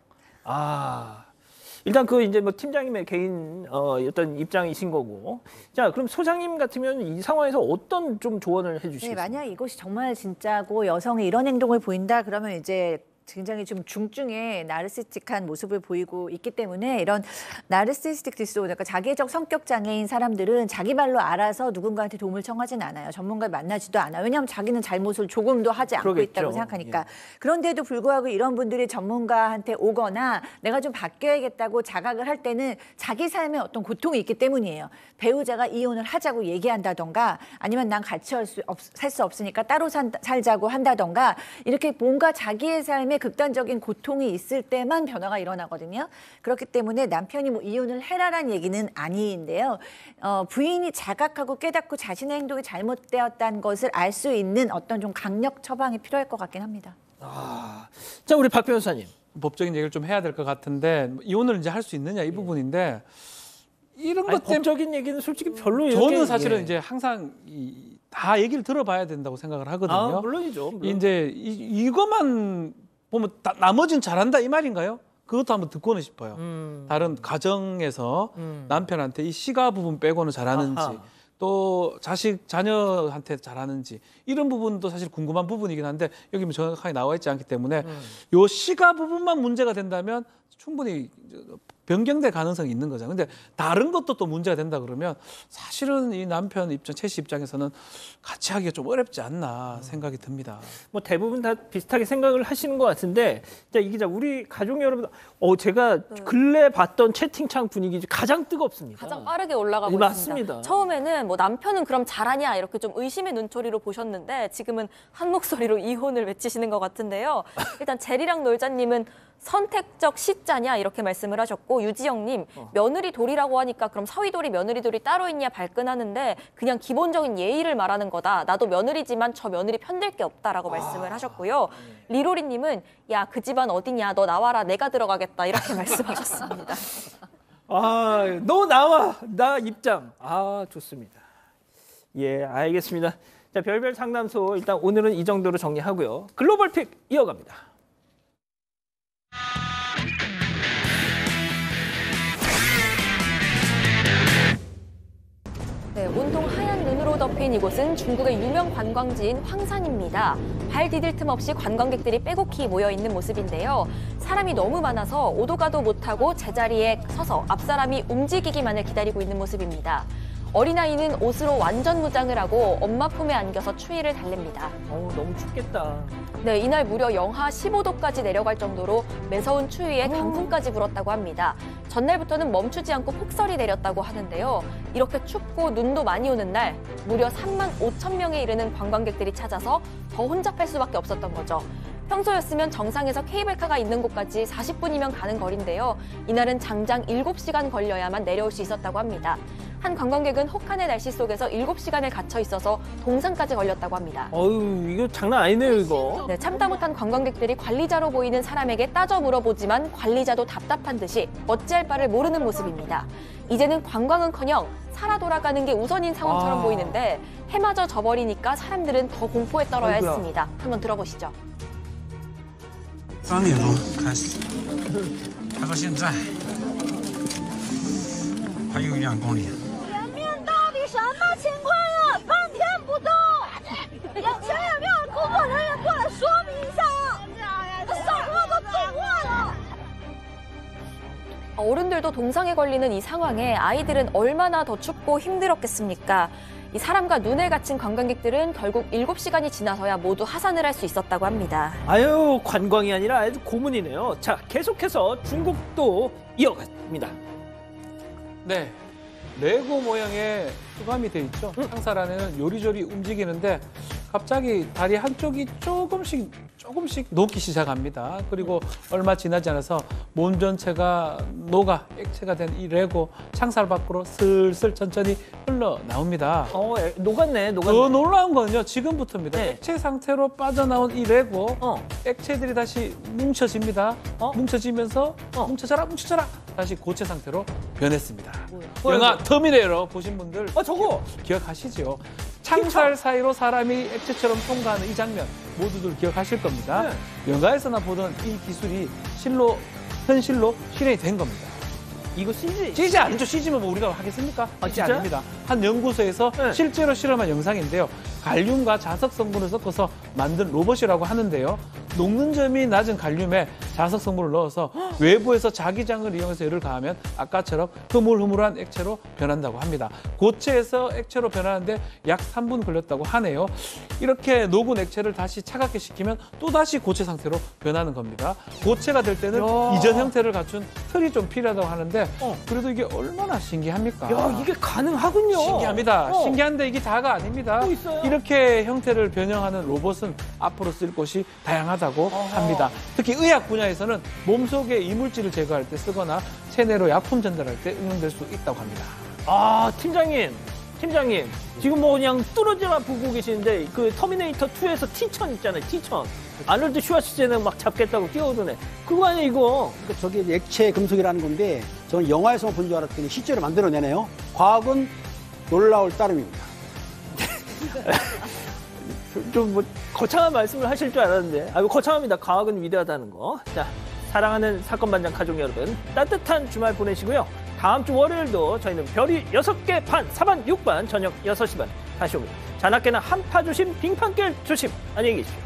일단 그 이제 뭐 팀장님의 개인 어떤 입장이신 거고. 자, 그럼 소장님 같으면 이 상황에서 어떤 좀 조언을 해주시겠어요? 네, 만약 이것이 정말 진짜고 여성이 이런 행동을 보인다 그러면 이제 굉장히 좀 중증의 나르시스틱한 모습을 보이고 있기 때문에 이런 나르시스틱 디스오더, 그러니까 자기적 성격 장애인 사람들은 자기 발로 알아서 누군가한테 도움을 청하진 않아요. 전문가를 만나지도 않아요. 왜냐하면 자기는 잘못을 조금도 하지 않고 그러겠죠. 있다고 생각하니까. 그런데도 불구하고 이런 분들이 전문가한테 오거나 내가 좀 바뀌어야겠다고 자각을 할 때는 자기 삶에 어떤 고통이 있기 때문이에요. 배우자가 이혼을 하자고 얘기한다던가 아니면 난 같이 살 수 없으니까 따로 살자고 한다던가 이렇게 뭔가 자기의 삶에 극단적인 고통이 있을 때만 변화가 일어나거든요. 그렇기 때문에 남편이 뭐 이혼을 해라라는 얘기는 아닌데요. 부인이 자각하고 깨닫고 자신의 행동이 잘못되었다는 것을 알 수 있는 어떤 좀 강력 처방이 필요할 것 같긴 합니다. 자, 우리 박 변호사님. 법적인 얘기를 좀 해야 될 것 같은데 이혼을 이제 할 수 있느냐 이 부분인데 이런 것 때문에 법적인 얘기는 솔직히 별로 저는 사실은 이제 항상 다 얘기를 들어봐야 된다고 생각을 하거든요. 물론이죠. 물론. 이제 이것만 보면 나머지는 잘한다 이 말인가요? 그것도 한번 듣고는 싶어요. 다른 가정에서 남편한테 이 시가 부분 빼고는 잘하는지 아하. 또 자식 자녀한테 잘하는지 이런 부분도 사실 궁금한 부분이긴 한데 여기 뭐 정확하게 나와 있지 않기 때문에 요 시가 부분만 문제가 된다면 충분히 변경될 가능성이 있는 거죠. 근데 다른 것도 또 문제가 된다 그러면 사실은 이 남편 입장, 최 씨 입장에서는 같이 하기가 좀 어렵지 않나 생각이 듭니다. 뭐 대부분 다 비슷하게 생각을 하시는 것 같은데, 자, 이 기자, 우리 가족 여러분, 제가 근래 봤던 채팅창 분위기 중 가장 뜨겁습니다. 가장 빠르게 올라가고 맞습니다. 있습니다. 처음에는 뭐 남편은 그럼 잘하냐 이렇게 좀 의심의 눈초리로 보셨는데 지금은 한 목소리로 이혼을 외치시는 것 같은데요. 일단 제리랑 놀자님은 선택적 시자냐 이렇게 말씀을 하셨고, 유지영님 며느리 돌이라고 하니까 그럼 사위돌이 며느리 돌이 따로 있냐 발끈하는데 그냥 기본적인 예의를 말하는 거다. 나도 며느리지만 저 며느리 편들 게 없다라고 말씀을 하셨고요. 리로리님은 야, 그 집안 어디냐, 너 나와라, 내가 들어가겠다 이렇게 말씀하셨습니다. 너 나와, 나 입장. 좋습니다. 예, 알겠습니다. 자, 별별 상담소 일단 오늘은 이 정도로 정리하고요. 글로벌 픽 이어갑니다. 네, 온통 하얀 눈으로 덮인 이곳은 중국의 유명 관광지인 황산입니다. 발 디딜 틈 없이 관광객들이 빼곡히 모여있는 모습인데요. 사람이 너무 많아서 오도 가도 못하고 제자리에 서서 앞사람이 움직이기만을 기다리고 있는 모습입니다. 어린아이는 옷으로 완전 무장을 하고 엄마 품에 안겨서 추위를 달랩니다. 너무 춥겠다. 네, 이날 무려 영하 15도까지 내려갈 정도로 매서운 추위에 강풍까지 불었다고 합니다. 전날부터는 멈추지 않고 폭설이 내렸다고 하는데요. 이렇게 춥고 눈도 많이 오는 날 무려 3만 5천 명에 이르는 관광객들이 찾아서 더 혼잡할 수밖에 없었던 거죠. 평소였으면 정상에서 케이블카가 있는 곳까지 40분이면 가는 거리인데요. 이날은 장장 7시간 걸려야만 내려올 수 있었다고 합니다. 한 관광객은 혹한의 날씨 속에서 7시간을 갇혀 있어서 동상까지 걸렸다고 합니다. 이거 장난 아니네요, 이거. 네, 참다 못한 관광객들이 관리자로 보이는 사람에게 따져 물어보지만 관리자도 답답한 듯이 어찌할 바를 모르는 모습입니다. 이제는 관광은커녕 살아 돌아가는 게 우선인 상황처럼 보이는데 해마저 져버리니까 사람들은 더 공포에 떨어야 했습니다. 한번 들어보시죠. 3点多开始，开到现在还有1-2公里。前面到底什么情况呀？半天不动，前有没有工作人员过来说明一下呀？这上货都进货了。 어른들도 동상에 걸리는 이 상황에 아이들은 얼마나 더 춥고 힘들었겠습니까? 이 사람과 눈에 갇힌 관광객들은 결국 7시간이 지나서야 모두 하산을 할 수 있었다고 합니다. 관광이 아니라 아주 고문이네요. 자, 계속해서 중국도 이어갑니다. 네, 레고 모양의 수감이 돼 있죠. 상살 안에는 요리조리 움직이는데 갑자기 다리 한쪽이 조금씩 녹기 시작합니다. 그리고 얼마 지나지 않아서 몸 전체가 녹아 액체가 된 이 레고 창살 밖으로 슬슬 천천히 흘러나옵니다. 녹았네. 더 놀라운 거는요, 지금부터입니다. 네. 액체 상태로 빠져나온 이 레고 액체들이 다시 뭉쳐집니다. 뭉쳐지면서 뭉쳐져라 다시 고체 상태로 변했습니다. 영화 터미네이터 보신 분들 저거 기억하시죠? 창살 사이로 사람이 액체처럼 통과하는 이 장면 모두들 기억하실 겁니다. 네. 영화에서나 보던 이 기술이 현실로 실현이 된 겁니다. 이거 CG? CG 아니죠. CG면 뭐 우리가 하겠습니까? CG 아닙니다. 한 연구소에서 실제로 실험한 영상인데요. 갈륨과 자석 성분을 섞어서 만든 로봇이라고 하는데요. 녹는 점이 낮은 갈륨에 자석 성분을 넣어서 외부에서 자기장을 이용해서 열을 가하면 아까처럼 흐물흐물한 액체로 변한다고 합니다. 고체에서 액체로 변하는데 약 3분 걸렸다고 하네요. 이렇게 녹은 액체를 다시 차갑게 식히면 또다시 고체 상태로 변하는 겁니다. 고체가 될 때는 이전 형태를 갖춘 틀이 좀 필요하다고 하는데 그래도 이게 얼마나 신기합니까? 이게 가능하군요. 신기합니다. 신기한데 이게 다가 아닙니다. 또 있어요? 이렇게 형태를 변형하는 로봇은 앞으로 쓸 곳이 다양하다고 합니다. 특히 의학 분야에서는 몸속의 이물질을 제거할 때 쓰거나 체내로 약품 전달할 때 응용될 수 있다고 합니다. 팀장님, 지금 뭐 그냥 뚫어져라 보고 계시는데 그 터미네이터 2에서 T-1000 있잖아요. T-1000. 아놀드 슈와르츠제네거 막 잡겠다고 뛰어오더네. 그거 아니야 이거? 그러니까 저게 액체 금속이라는 건데 저는 영화에서 본 줄 알았더니 실제로 만들어내네요. 과학은 놀라울 따름입니다. 좀 뭐 거창한 말씀을 하실 줄 알았는데, 아이고 거창합니다. 과학은 위대하다는 거. 자, 사랑하는 사건 반장 가족 여러분, 따뜻한 주말 보내시고요. 다음 주 월요일도 저희는 별이 6개 반, 4반, 6반, 저녁 6시 반 다시 옵니다. 자나깨나 한파 조심, 빙판길 조심. 안녕히 계십시오.